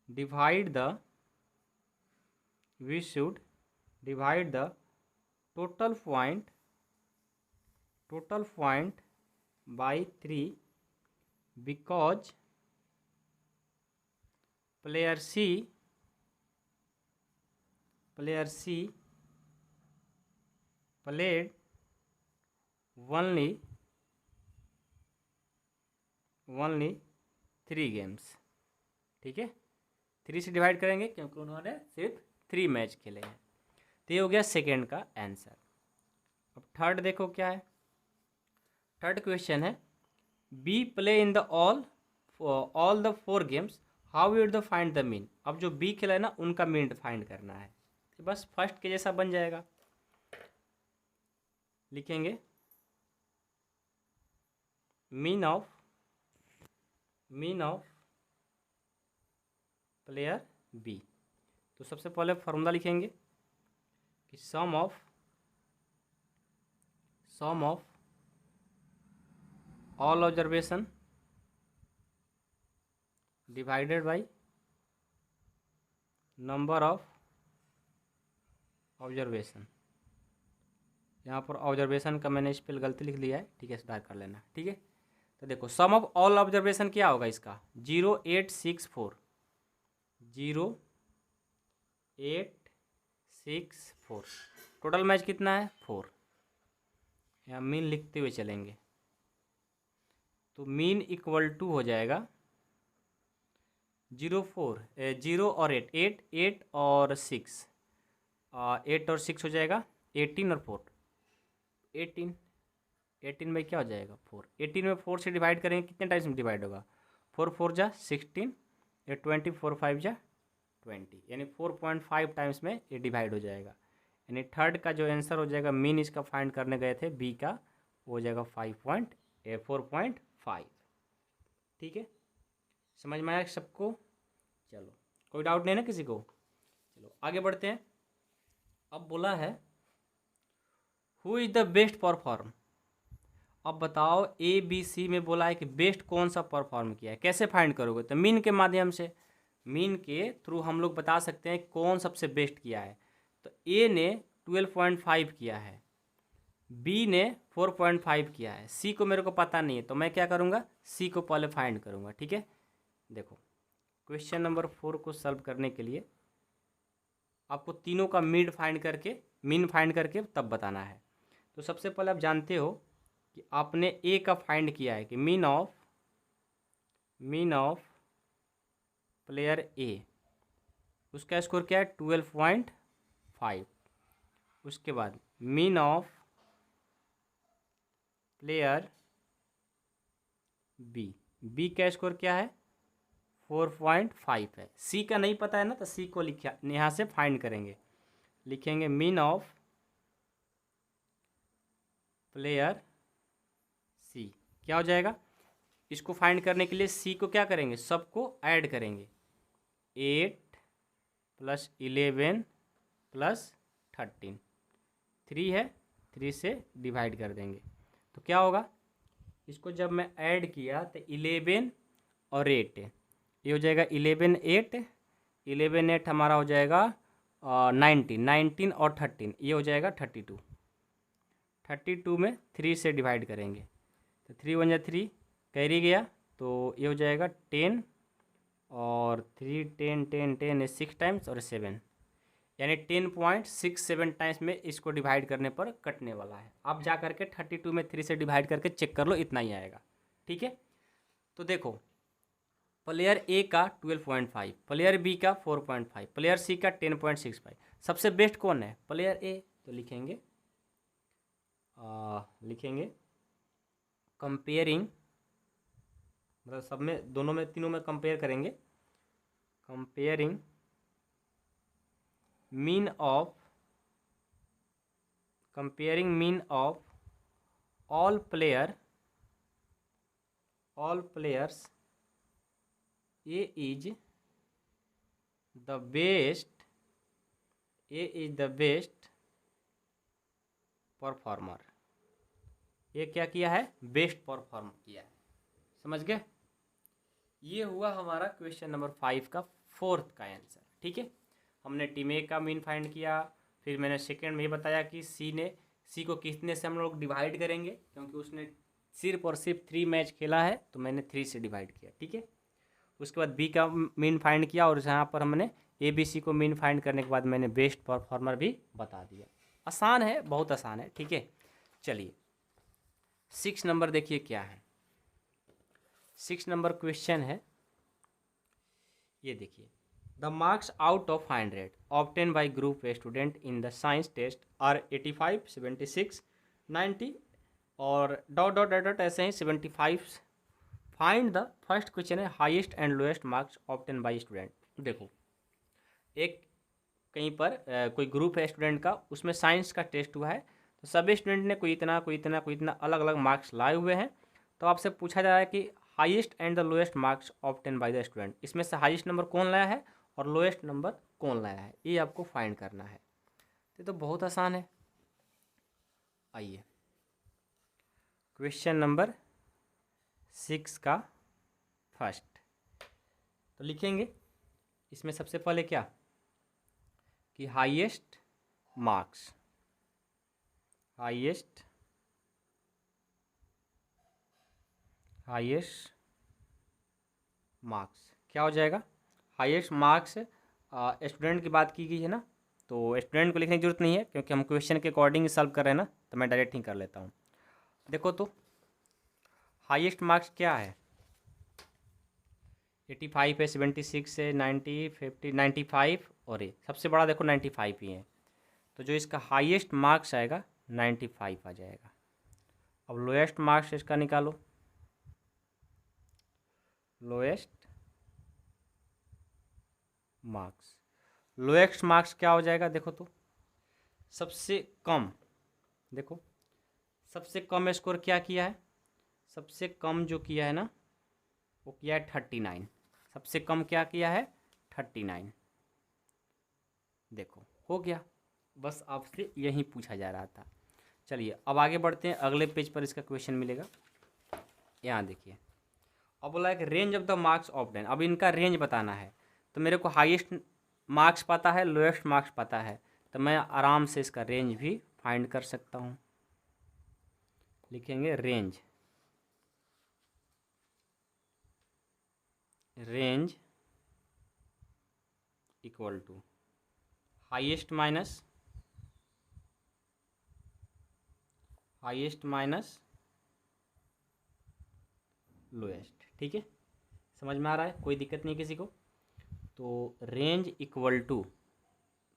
divide the we should divide the total point by 3 because player C played only 3 games. ठीक है, 3 से डिवाइड करेंगे क्योंकि उन्होंने सिर्फ 3 मैच खेले हैं। तो ये हो गया सेकेंड का आंसर। अब थर्ड देखो क्या है। थर्ड क्वेश्चन है B play in the all the 4 games, how you'd the find the mean. अब जो बी खेला है ना उनका मीन फाइंड करना है। तो बस फर्स्ट के जैसा बन जाएगा, लिखेंगे मीन ऑफ प्लेयर बी। तो सबसे पहले फॉर्मूला लिखेंगे कि sum of all observation divided by number of observation. यहाँ पर ऑब्जर्वेशन का मैंने स्पेल गलती लिख लिया है, ठीक है, सुधार कर लेना। ठीक है, तो देखो सम ऑफ ऑल ऑब्जर्वेशन क्या होगा इसका 0864 टोटल मैच कितना है 4। यहाँ मीन लिखते हुए चलेंगे तो मीन इक्वल टू हो जाएगा 0 और 8 और 6 8 और 6 हो जाएगा 18 और 4 18 में क्या हो जाएगा 4। 18 में 4 से डिवाइड करेंगे कितने टाइम्स में डिवाइड होगा 4 4 जा 16 या 20 4 5 जा 20, यानी 4.5 टाइम्स में ये डिवाइड हो जाएगा। यानी थर्ड का जो आंसर हो जाएगा मीन इसका फाइंड करने गए थे बी का, वो हो जाएगा 4.5। ठीक है, समझ में आया सबको? चलो कोई डाउट नहीं ना किसी को? चलो आगे बढ़ते हैं। अब बोला है who is the best perform. अब बताओ ए बी सी में बोला है कि बेस्ट कौन सा परफॉर्म किया है, कैसे फाइंड करोगे? तो मीन के माध्यम से, मीन के थ्रू हम लोग बता सकते हैं कौन सबसे बेस्ट किया है। तो ए ने 12.5 किया है, बी ने 4.5 किया है, सी को मेरे को पता नहीं है, तो मैं क्या करूँगा सी को पहले फाइंड करूँगा। ठीक है, देखो क्वेश्चन नंबर 4 को सॉल्व करने के लिए आपको तीनों का मीन फाइंड करके तब बताना है। तो सबसे पहले आप जानते हो कि आपने ए का फाइंड किया है कि मीन ऑफ प्लेयर ए, उसका स्कोर क्या है 12.5। उसके बाद मीन ऑफ प्लेयर बी का स्कोर क्या है 4.5 है। सी का नहीं पता है ना, तो सी को लिखा यहाँ से फाइंड करेंगे, लिखेंगे मीन ऑफ प्लेयर सी। क्या हो जाएगा, इसको फाइंड करने के लिए सी को क्या करेंगे, सबको ऐड करेंगे। 8 + 11 + 13, 3 है, 3 से डिवाइड कर देंगे तो क्या होगा, इसको जब मैं ऐड किया तो 11 और 8, ये हो जाएगा 11 8, 11 8 हमारा हो जाएगा 19, 19 और 13 ये हो जाएगा 32, 32 में 3 से डिवाइड करेंगे तो 3 × 1 = 3, कैरी गया तो ये हो जाएगा 10 और 3 10 10 10 6 टाइम्स और 7, यानी 10.67 टाइम्स में इसको डिवाइड करने पर कटने वाला है। आप जा करके 32 में 3 से डिवाइड करके चेक कर लो, इतना ही आएगा। ठीक है, तो देखो प्लेयर ए का 12.5, प्लेयर बी का 4.5, प्लेयर सी का 10.65, सबसे बेस्ट कौन है, प्लेयर ए। तो लिखेंगे कंपेयरिंग, मतलब सब में दोनों में तीनों में कंपेयर करेंगे, comparing mean of all players A is the best performer. ये क्या किया है, बेस्ट परफॉर्म किया है, समझ गए। ये हुआ हमारा क्वेश्चन नंबर 5 का 4th का आंसर। ठीक है, हमने टीम ए का मीन फाइंड किया, फिर मैंने सेकंड में ये बताया कि सी को कितने से हम लोग डिवाइड करेंगे, क्योंकि उसने सिर्फ और सिर्फ 3 मैच खेला है तो मैंने 3 से डिवाइड किया। ठीक है, उसके बाद बी का मीन फाइंड किया और यहाँ पर हमने ए बी सी को मीन फाइंड करने के बाद मैंने बेस्ट परफॉर्मर भी बता दिया। आसान है, बहुत आसान है। ठीक है, चलिए 6 नंबर देखिए क्या है। 6 नंबर क्वेश्चन है, ये देखिए, the marks out of 100 obtain by group A student in the science test are 85, 76, 90 और डॉट डॉट डॉट डॉट ऐसे ही 75। फाइंड द फर्स्ट क्वेश्चन है highest and lowest marks obtain by student. देखो, एक कहीं पर कोई ग्रुप है स्टूडेंट का, उसमें साइंस का टेस्ट हुआ है तो सभी स्टूडेंट ने कोई इतना कोई इतना कोई इतना अलग अलग मार्क्स लाए हुए हैं। तो आपसे पूछा जा रहा है कि highest and the lowest marks obtain by the student, इसमें से हाईएस्ट नंबर कौन लाया है और लोएस्ट नंबर कौन लाया है, ये आपको फाइंड करना है। तो बहुत आसान है। आइए क्वेश्चन नंबर 6 का फर्स्ट तो लिखेंगे, इसमें सबसे पहले क्या कि हाईएस्ट मार्क्स क्या हो जाएगा, हाईएस्ट मार्क्स स्टूडेंट की बात की गई है ना, तो स्टूडेंट को लिखने की जरूरत नहीं है क्योंकि हम क्वेश्चन के अकॉर्डिंग सॉल्व कर रहे हैं ना, तो मैं डायरेक्ट ही कर लेता हूँ। देखो तो हाईएस्ट मार्क्स क्या है, 85 है, 76 है, 90, 50, 95 और ये सबसे बड़ा देखो 95 ही है, तो जो इसका हाईएस्ट मार्क्स आएगा 95 आ जाएगा। अब लोएस्ट मार्क्स इसका निकालो, लोएस्ट मार्क्स क्या हो जाएगा, देखो तो सबसे कम, देखो सबसे कम स्कोर क्या किया है, सबसे कम जो किया है ना वो किया है 39, सबसे कम क्या किया है 39। देखो हो गया, बस आपसे यही पूछा जा रहा था। चलिए अब आगे बढ़ते हैं, अगले पेज पर इसका क्वेश्चन मिलेगा। यहाँ देखिए, अब बोला है कि range of the marks obtain, अब इनका रेंज बताना है। तो मेरे को हाईएस्ट मार्क्स पता है, लोएस्ट मार्क्स पता है, तो मैं आराम से इसका रेंज भी फाइंड कर सकता हूँ। लिखेंगे range equal to highest minus lowest. ठीक है, समझ में आ रहा है, कोई दिक्कत नहीं किसी को। तो रेंज इक्वल टू,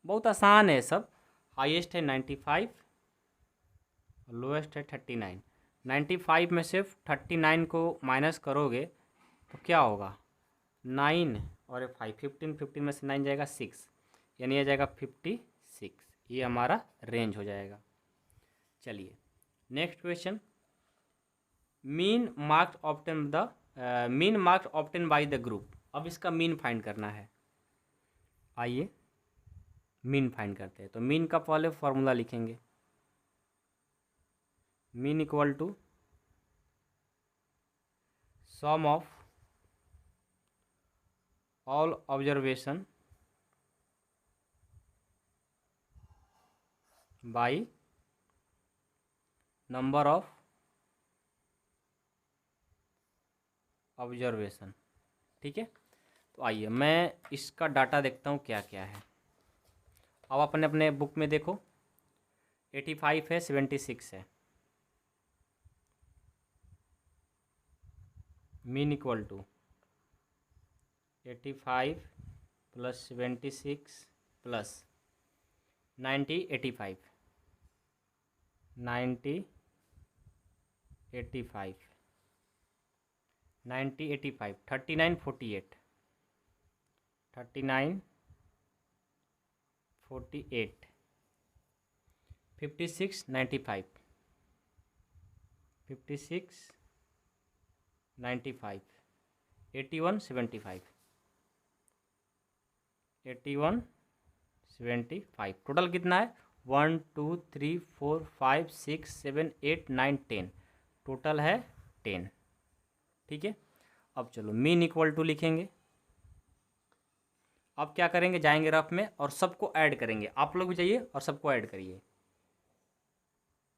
बहुत आसान है सब, हाईएस्ट है 95, लोएस्ट है 39। 95 में सिर्फ 39 को माइनस करोगे तो क्या होगा, 9 और 5, 15, 15 में से 9 जाएगा 6, यानी आ जाएगा 56। ये हमारा रेंज हो जाएगा। चलिए next question, mean marks obtain by the group. अब इसका मीन फाइंड करना है। आइए मीन फाइंड करते हैं। तो मीन का पहले फॉर्मूला लिखेंगे, mean equal to sum of all observation by number of observation. ठीक है, तो आइए मैं इसका डाटा देखता हूँ क्या क्या है। अब अपने अपने बुक में देखो, 85 है, 76 है। Mean equal to 85 plus 76 plus 90 85 90 85 90 85 39 48 39 48 56 95 56 95 81 75 81 75। Total कितना है? 1 2 3 4 5 6 7 8 9 10। टोटल है 10। ठीक है, अब चलो मीन इक्वल टू लिखेंगे। अब क्या करेंगे, जाएंगे रफ में और सबको ऐड करेंगे। आप लोग भी जाइए और सबको ऐड करिए।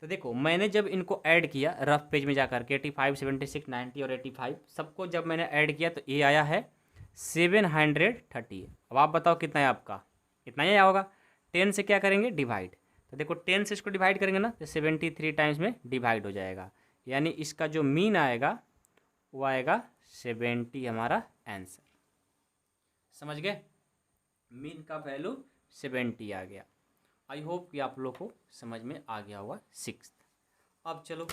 तो देखो मैंने जब इनको ऐड किया रफ पेज में जाकर के 85 76 90 और 85 सबको जब मैंने ऐड किया तो ये आया है 730। अब आप बताओ कितना है आपका? इतना ही आया होगा। 10 से क्या करेंगे? डिवाइड। तो देखो 10 से इसको डिवाइड करेंगे ना तो 73 टाइम्स में डिवाइड हो जाएगा। यानी इसका जो मीन आएगा वो आएगा 70। हमारा आंसर समझ गए? मीन का वैल्यू 70 आ गया। आई होप कि आप लोग को समझ में आ गया होगा 6th। अब चलो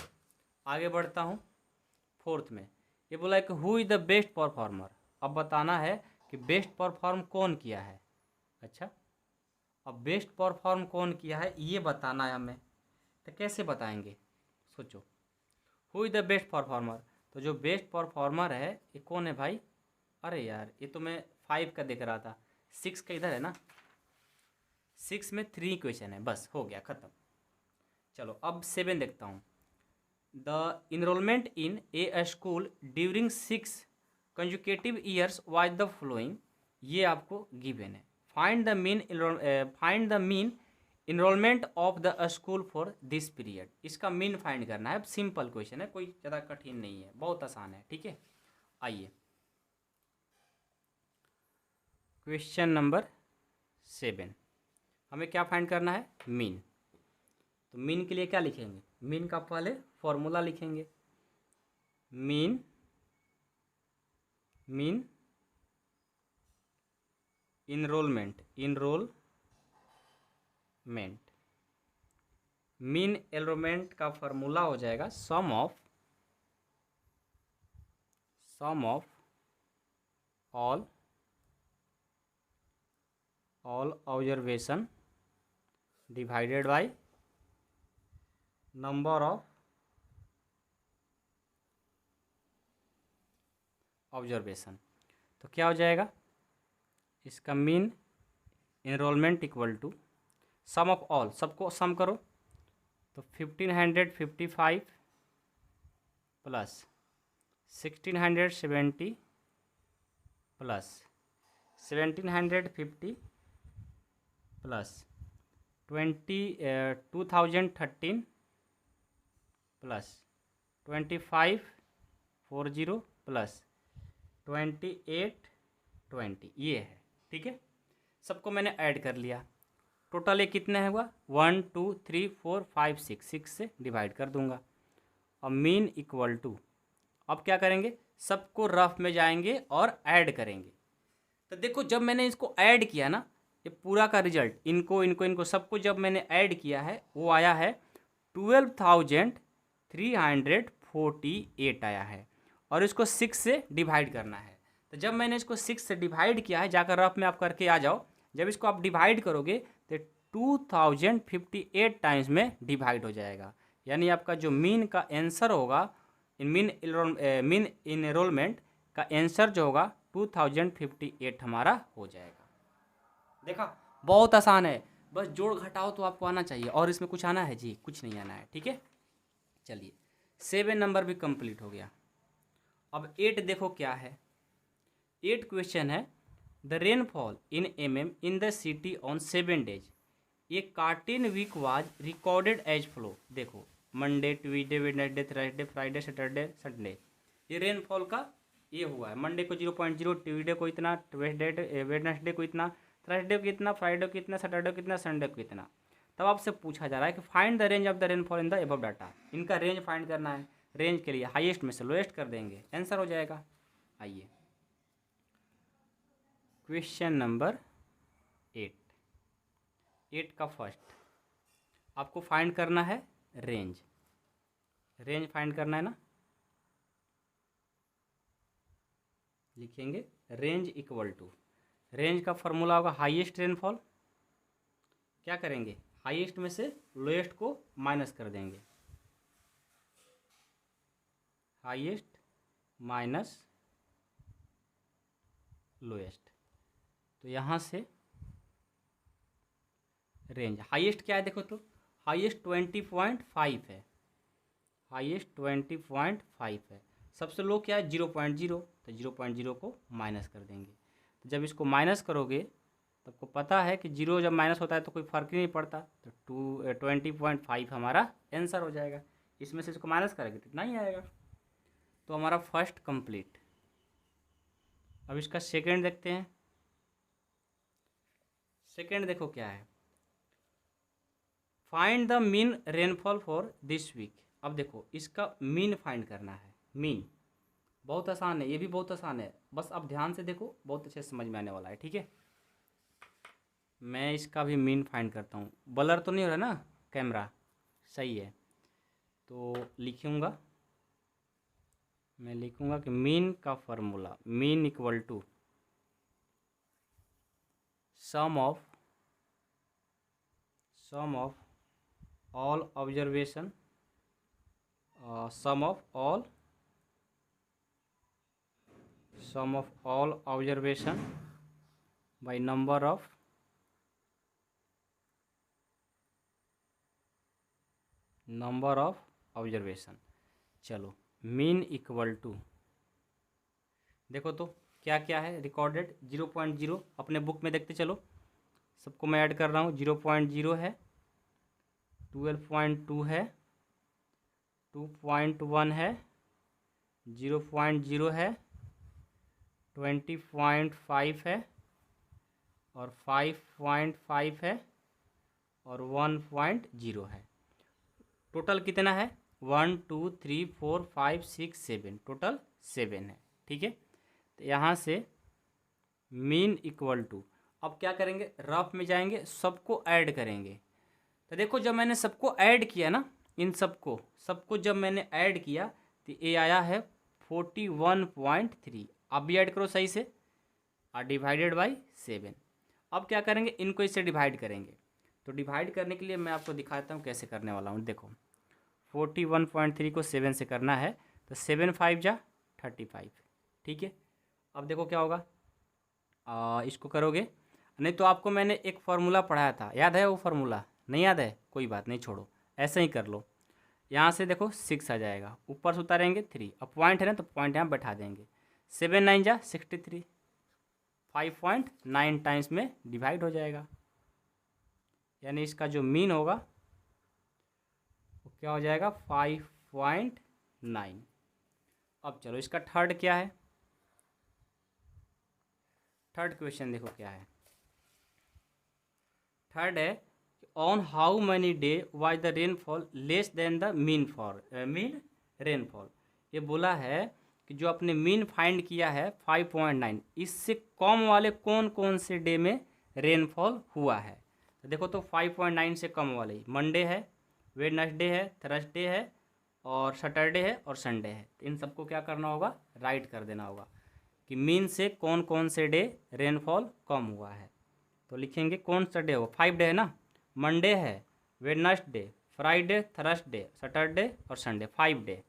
आगे बढ़ता हूँ। 4th में ये बोला है कि who is the best performer. अब बताना है कि बेस्ट परफॉर्म कौन किया है। अच्छा, अब बेस्ट परफॉर्म कौन किया है ये बताना है हमें। तो कैसे बताएंगे? सोचो, who is the best performer. तो जो बेस्ट परफॉर्मर है ये कौन है भाई? अरे यार ये तो मैं 5 का देख रहा था, 6 का इधर है ना। 6 में 3 क्वेश्चन है, बस हो गया ख़त्म। चलो अब 7 देखता हूँ। The enrolment in a school during 6 consecutive years was the following. ये आपको गिवन है। Find the mean enrolment of the school for this period. इसका मीन फाइंड करना है। अब सिंपल क्वेश्चन है, कोई ज़्यादा कठिन नहीं है, बहुत आसान है। ठीक है, आइए क्वेश्चन नंबर 7। हमें क्या फाइंड करना है? मीन। तो मीन के लिए क्या लिखेंगे? मीन का पहले फॉर्मूला लिखेंगे। मीन इनरोलमेंट मीन एनरोलमेंट का फॉर्मूला हो जाएगा sum of all observation divided by number of observation. तो क्या हो जाएगा इसका? Mean enrollment equal to sum of all, सबको सम करो तो 1555 plus 1670 plus 1750 plus 2013 plus 2540 plus 2820 ये है। ठीक है, सबको मैंने ऐड कर लिया। टोटल ये कितना हुआ? 1 2 3 4 5 6 से डिवाइड कर दूंगा। अब मीन इक्वल टू, अब क्या करेंगे? सबको रफ में जाएंगे और ऐड करेंगे। तो देखो जब मैंने इसको ऐड किया ना, ये पूरा का रिजल्ट इनको सबको जब मैंने ऐड किया है वो आया है 12,348 आया है। और इसको 6 से डिवाइड करना है। तो जब मैंने इसको 6 से डिवाइड किया है, जाकर रफ में आप करके आ जाओ। जब इसको आप डिवाइड करोगे तो 2058 टाइम्स में डिवाइड हो जाएगा। यानी आपका जो मीन का आंसर होगा मीन इनरोलमेंट का आंसर जो होगा 2058 हमारा हो जाएगा। देखा, बहुत आसान है, बस जोड़ घटाओ तो आपको आना चाहिए। और इसमें कुछ आना है जी? कुछ नहीं आना है। ठीक है, चलिए 7 नंबर भी कंप्लीट हो गया। अब 8 देखो क्या है। 8 क्वेश्चन है, the rainfall in mm in the city on 7 days a certain week was recorded as follow. देखो Monday, Tuesday, Wednesday, Thursday, Friday, Saturday, Sunday, ये रेनफॉल का ये हुआ है। मंडे को 0.0, ट्यूसडे को इतना, वेडनेसडे को इतना, थर्सडे को इतना, फ्राइडे को इतना, सैटरडे को इतना, संडे को इतना। तब आपसे पूछा जा रहा है कि find the range of the rainfall in the above data. इनका रेंज फाइंड करना है। रेंज के लिए हाईएस्ट में से लोएस्ट कर देंगे, आंसर हो जाएगा। आइए क्वेश्चन नंबर 8 का फर्स्ट आपको फाइंड करना है रेंज। रेंज फाइंड करना है ना, लिखेंगे रेंज इक्वल टू, रेंज का फॉर्मूला होगा हाईएस्ट रेनफॉल। क्या करेंगे, हाईएस्ट में से लोएस्ट को माइनस कर देंगे, हाईएस्ट माइनस लोएस्ट। तो यहाँ से रेंज हाईएस्ट क्या है देखो, तो हाईएस्ट 20.5 है, हाईएस्ट 20.5 है। सबसे लो क्या है 0.0, तो 0.0 को माइनस कर देंगे। तो जब इसको माइनस करोगे तो आपको पता है कि 0 जब माइनस होता है तो कोई फ़र्क ही नहीं पड़ता, तो 20.5 हमारा आंसर हो जाएगा। इसमें से इसको माइनस करेंगे तो इतना ही आएगा। तो हमारा फर्स्ट कंप्लीट। अब इसका सेकंड देखते हैं। सेकंड देखो क्या है, find the mean rainfall for this week. अब देखो इसका मीन फाइंड करना है। मीन बहुत आसान है, ये भी बहुत आसान है, बस अब ध्यान से देखो, बहुत अच्छे से समझ में आने वाला है। ठीक है, मैं इसका भी मीन फाइंड करता हूँ। ब्लर तो नहीं हो रहा ना कैमरा, सही है। तो लिखूँगा, मैं लिखूँगा कि मीन का formula, mean equal to sum of all observation, sum of all observation by number of observation. चलो मीन इक्वल टू, देखो तो क्या क्या है रिकॉर्डेड। 0.0 अपने बुक में देखते चलो, सबको मैं ऐड कर रहा हूँ। 0.0 है, 12.2 है, 2.1 है, 0.0 है, 20.5 है, और 5.5 है, और 1.0 है। टोटल कितना है 1 2 3 4 5 6 7, टोटल 7 है। ठीक है, तो यहाँ से मीन इक्वल टू, अब क्या करेंगे, रफ में जाएंगे, सबको ऐड करेंगे। तो देखो जब मैंने सबको ऐड किया ना, इन सबको जब मैंने ऐड किया तो ये आया है 41.3। आप भी ऐड करो सही से, और डिवाइडेड बाई 7। अब क्या करेंगे, इनको इससे डिवाइड करेंगे। तो डिवाइड करने के लिए मैं आपको दिखाता हूँ कैसे करने वाला हूँ। देखो 41.3 को 7 से करना है, तो 7 5 जा 35। ठीक है, अब देखो क्या होगा, इसको करोगे, नहीं तो आपको मैंने एक फार्मूला पढ़ाया था, याद है वो फार्मूला? नहीं याद है, कोई बात नहीं, छोड़ो, ऐसे ही कर लो। यहाँ से देखो 6 आ जाएगा, ऊपर से उतारेंगे 3, अब पॉइंट है ना तो पॉइंट यहाँ बैठा देंगे। 7 9 जा 63, 5.9 टाइम्स में डिवाइड हो जाएगा, यानी इसका जो मीन होगा वो क्या हो जाएगा 5.9। अब चलो इसका थर्ड क्या है, थर्ड क्वेश्चन देखो क्या है। थर्ड है on how many day was the rainfall less than the mean rainfall. ये बोला है कि जो आपने मीन फाइंड किया है 5.9, इससे कम वाले कौन कौन से डे में रेनफॉल हुआ है। तो देखो तो 5.9 से कम वाले मंडे है, वेडनेसडे है, थर्सडे है, और सैटरडे है, और संडे है। तो इन सबको क्या करना होगा, राइट कर देना होगा कि मीन से कौन कौन से डे रेनफॉल कम हुआ है। तो लिखेंगे कौन सा डे हो, 5 डे है ना, मंडे है, वेडनेसडे, फ्राइडे, थर्सडे, सैटरडे और संडे, 5 डे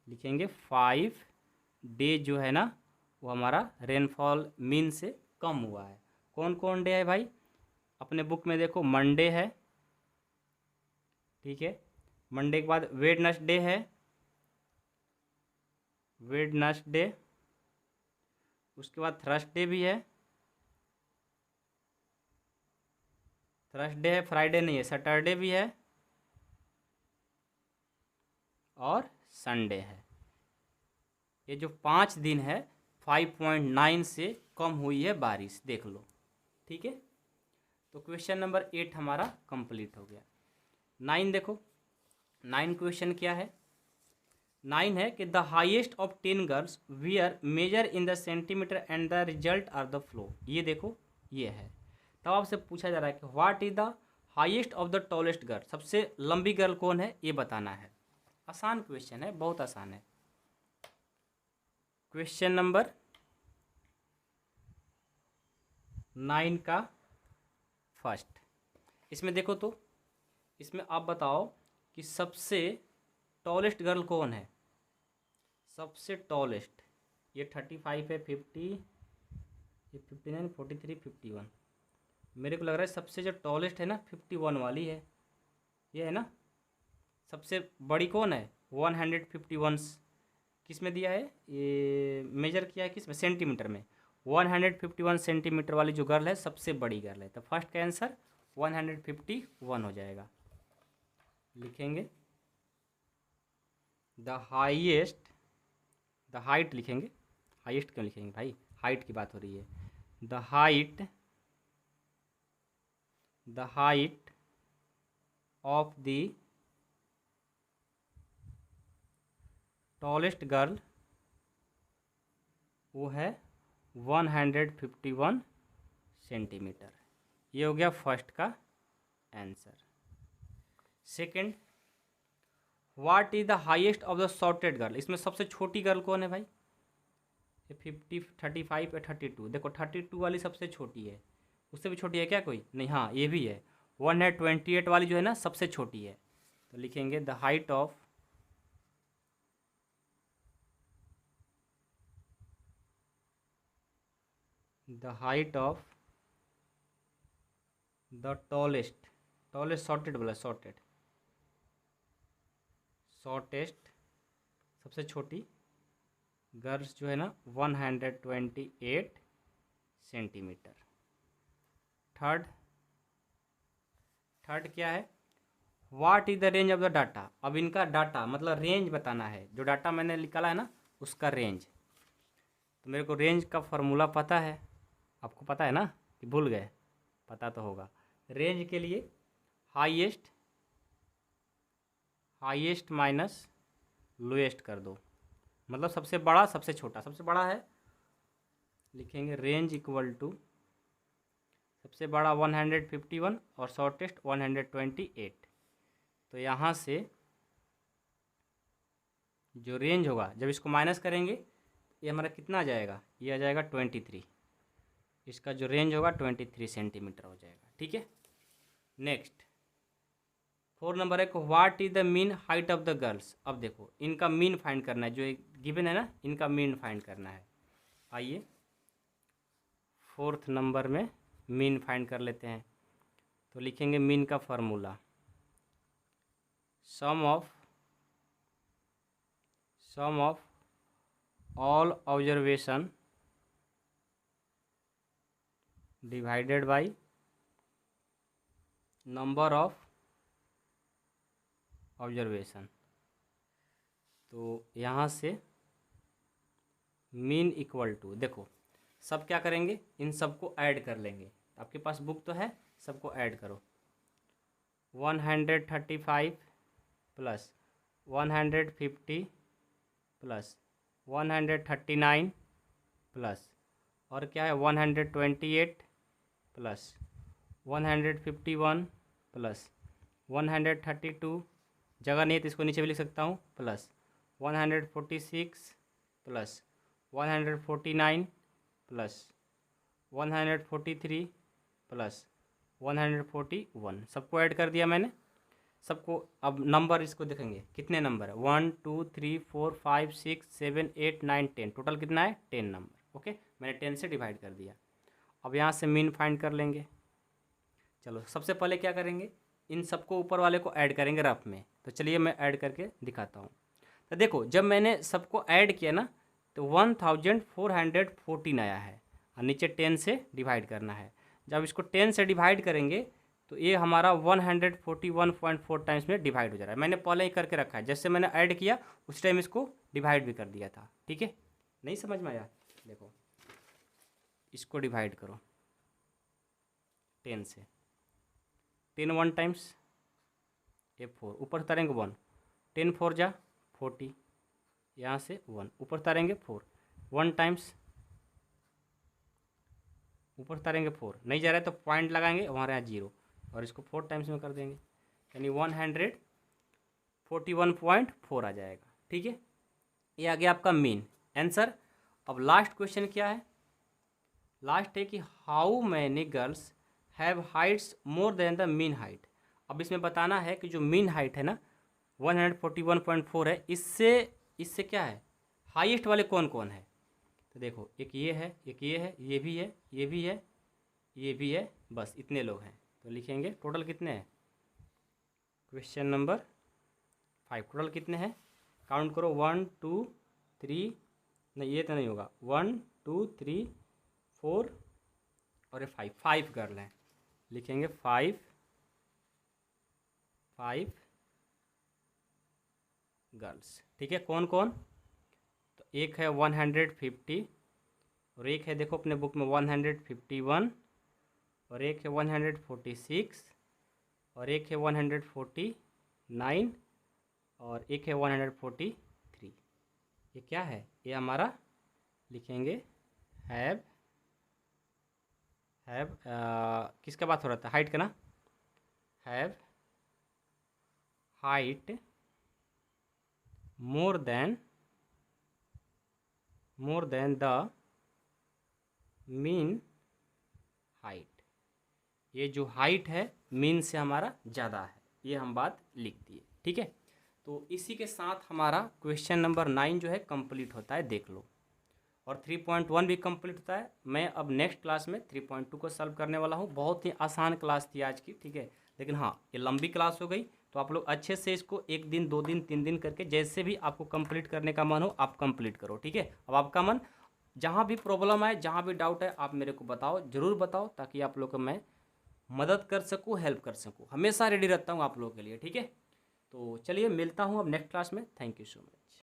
लिखेंगे। 5 डे जो है ना वो हमारा रेनफॉल मीन से कम हुआ है। कौन कौन डे है भाई? अपने बुक में देखो, मंडे है, ठीक है, मंडे के बाद वेडनेसडे है, वेडनेसडे, उसके बाद थर्सडे भी है, थर्सडे है, फ्राइडे नहीं है, सैटरडे भी है और संडे है। ये जो 5 दिन है 5.9 से कम हुई है बारिश, देख लो, ठीक है। तो क्वेश्चन नंबर 8 हमारा कंप्लीट हो गया। 9 देखो, 9 क्वेश्चन क्या है? 9 है कि the highest of 10 girls were measure in the centimetre and the result are the flow. ये देखो, ये है। तब आपसे पूछा जा रहा है कि what is the highest of the tallest girl, सबसे लंबी गर्ल कौन है, ये बताना है। आसान क्वेश्चन है, बहुत आसान है। क्वेश्चन नंबर 9 का फर्स्ट, इसमें देखो तो, इसमें आप बताओ कि सबसे टॉलेस्ट गर्ल कौन है? सबसे टॉलेस्ट, ये 35 है, 50, ये 59, 43, 51। मेरे को लग रहा है सबसे जो टॉलेस्ट है ना 51 वाली है, ये है ना। सबसे बड़ी कौन है? 151। किस में दिया है ये, मेजर किया है किस में? सेंटीमीटर में। 151 सेंटीमीटर वाली जो गर्ल है सबसे बड़ी गर्ल है। तो फर्स्ट का आंसर 151 हो जाएगा। लिखेंगे द हाईएस्ट, द हाइट लिखेंगे, हाईएस्ट क्यों लिखेंगे भाई, हाइट की बात हो रही है। The height of the tallest girl वो है 151 सेंटीमीटर। ये हो गया फर्स्ट का answer. Second, what is the highest of the shorted girl, इसमें सबसे छोटी गर्ल कौन है भाई? ये 50, 35 या 32। देखो 32 वाली सबसे छोटी है, उससे भी छोटी है क्या कोई? नहीं, हाँ ये भी है। 128 वाली जो है ना सबसे छोटी है। तो लिखेंगे the height of the tallest, tallest shorted बोला, शॉर्टेस्ट सबसे छोटी गर्ल्स जो है ना 128 सेंटीमीटर। थर्ड क्या है? What is the range of the data. अब इनका डाटा मतलब रेंज बताना है, जो डाटा मैंने निकाला है ना उसका रेंज। तो मेरे को रेंज का फॉर्मूला पता है, आपको पता है ना कि भूल गए? पता तो होगा। रेंज के लिए हाईएस्ट माइनस लोएस्ट कर दो, मतलब सबसे बड़ा सबसे छोटा। सबसे बड़ा है, लिखेंगे रेंज इक्वल टू सबसे बड़ा 151 और शॉर्टेस्ट 128। तो यहाँ से जो रेंज होगा जब इसको माइनस करेंगे ये हमारा कितना आ जाएगा? ये आ जाएगा 23। इसका जो रेंज होगा 23 सेंटीमीटर हो जाएगा, ठीक है। नेक्स्ट 4 नंबर है कि what is the mean height of the girls. अब देखो इनका मीन फाइंड करना है, जो एक गिवन है ना इनका मीन फाइंड करना है। आइए 4th नंबर में मीन फाइंड कर लेते हैं। तो लिखेंगे मीन का formula some of all observation divided by number of observation. तो यहाँ से मीन इक्वल टू, देखो सब क्या करेंगे, इन सबको ऐड कर लेंगे। आपके पास बुक तो है, सबको ऐड करो। 135 प्लस 150 प्लस 139 प्लस और क्या है 128 प्लस 151 प्लस 132, जगह नहीं है तो इसको नीचे भी लिख सकता हूँ, प्लस 146 प्लस 149 प्लस 143 प्लस 141। सबको ऐड कर दिया मैंने। सबको अब नंबर इसको देखेंगे कितने नंबर है, 1 2 3 4 5 6 7 8 9 10, टोटल कितना है 10 नंबर। ओके, मैंने 10 से डिवाइड कर दिया। अब यहाँ से मीन फाइंड कर लेंगे। चलो सबसे पहले क्या करेंगे, इन सबको ऊपर वाले को ऐड करेंगे रफ में। तो चलिए मैं ऐड करके दिखाता हूँ। तो देखो जब मैंने सबको ऐड किया ना तो 1414 आया है और नीचे 10 से डिवाइड करना है। जब इसको 10 से डिवाइड करेंगे तो ये हमारा 141.4 टाइम्स में डिवाइड हो जा रहा है। मैंने पहले ही करके रखा है, जैसे मैंने ऐड किया उस टाइम इसको डिवाइड भी कर दिया था। ठीक है, नहीं समझ में आया? देखो इसको डिवाइड करो 10 से, 10 1 टाइम्स ये 4, ऊपर उतारेंगे 1, 10 4 जा 40, यहाँ से 1 ऊपर उतारेंगे 4, 1 टाइम्स ऊपर उतारेंगे 4, नहीं जा रहा है तो पॉइंट लगाएंगे वहाँ रहा 0 और इसको 4 टाइम्स में कर देंगे, यानी 141.4 आ जाएगा। ठीक है, ये आ गया आपका मीन आंसर। अब लास्ट क्वेश्चन क्या है, लास्ट है कि how many girls have Heights more than the mean height. अब इसमें बताना है कि जो मीन हाइट है ना 141.4 है, इससे क्या है हाईएस्ट वाले कौन कौन है। तो देखो एक ये है, एक ये है, ये भी है, ये भी है, ये भी है, बस इतने लोग हैं। तो लिखेंगे टोटल कितने हैं, क्वेश्चन नंबर 5 टोटल कितने हैं, काउंट करो 1 2 3, नहीं ये तो नहीं होगा, 1 2 3 4 और ये 5 गर्ल हैं। लिखेंगे 5 गर्ल्स। ठीक है, कौन कौन, तो एक है 150 और एक है देखो अपने बुक में 151 और एक है 146 और एक है 149 और एक है 143। ये क्या है, ये हमारा लिखेंगे हैव किसका बात हो रहा था, हाइट का ना, have height more than the mean height. ये जो हाइट है मीन से हमारा ज़्यादा है, ये हम बात लिख दिए। ठीक है, तो इसी के साथ हमारा क्वेश्चन नंबर 9 जो है कंप्लीट होता है, देख लो, और 3.1 भी कंप्लीट होता है। मैं अब नेक्स्ट क्लास में 3.2 को सॉल्व करने वाला हूँ। बहुत ही आसान क्लास थी आज की, ठीक है, लेकिन हाँ ये लंबी क्लास हो गई, तो आप लोग अच्छे से इसको 1 दिन 2 दिन 3 दिन करके जैसे भी आपको कंप्लीट करने का मन हो आप कंप्लीट करो। ठीक है, अब आपका मन, जहाँ भी प्रॉब्लम आए, जहाँ भी डाउट है, आप मेरे को बताओ, ज़रूर बताओ, ताकि आप लोग को मैं मदद कर सकूँ, हेल्प कर सकूँ। हमेशा रेडी रहता हूँ आप लोगों के लिए। ठीक है, तो चलिए मिलता हूँ अब नेक्स्ट क्लास में। Thank you so much.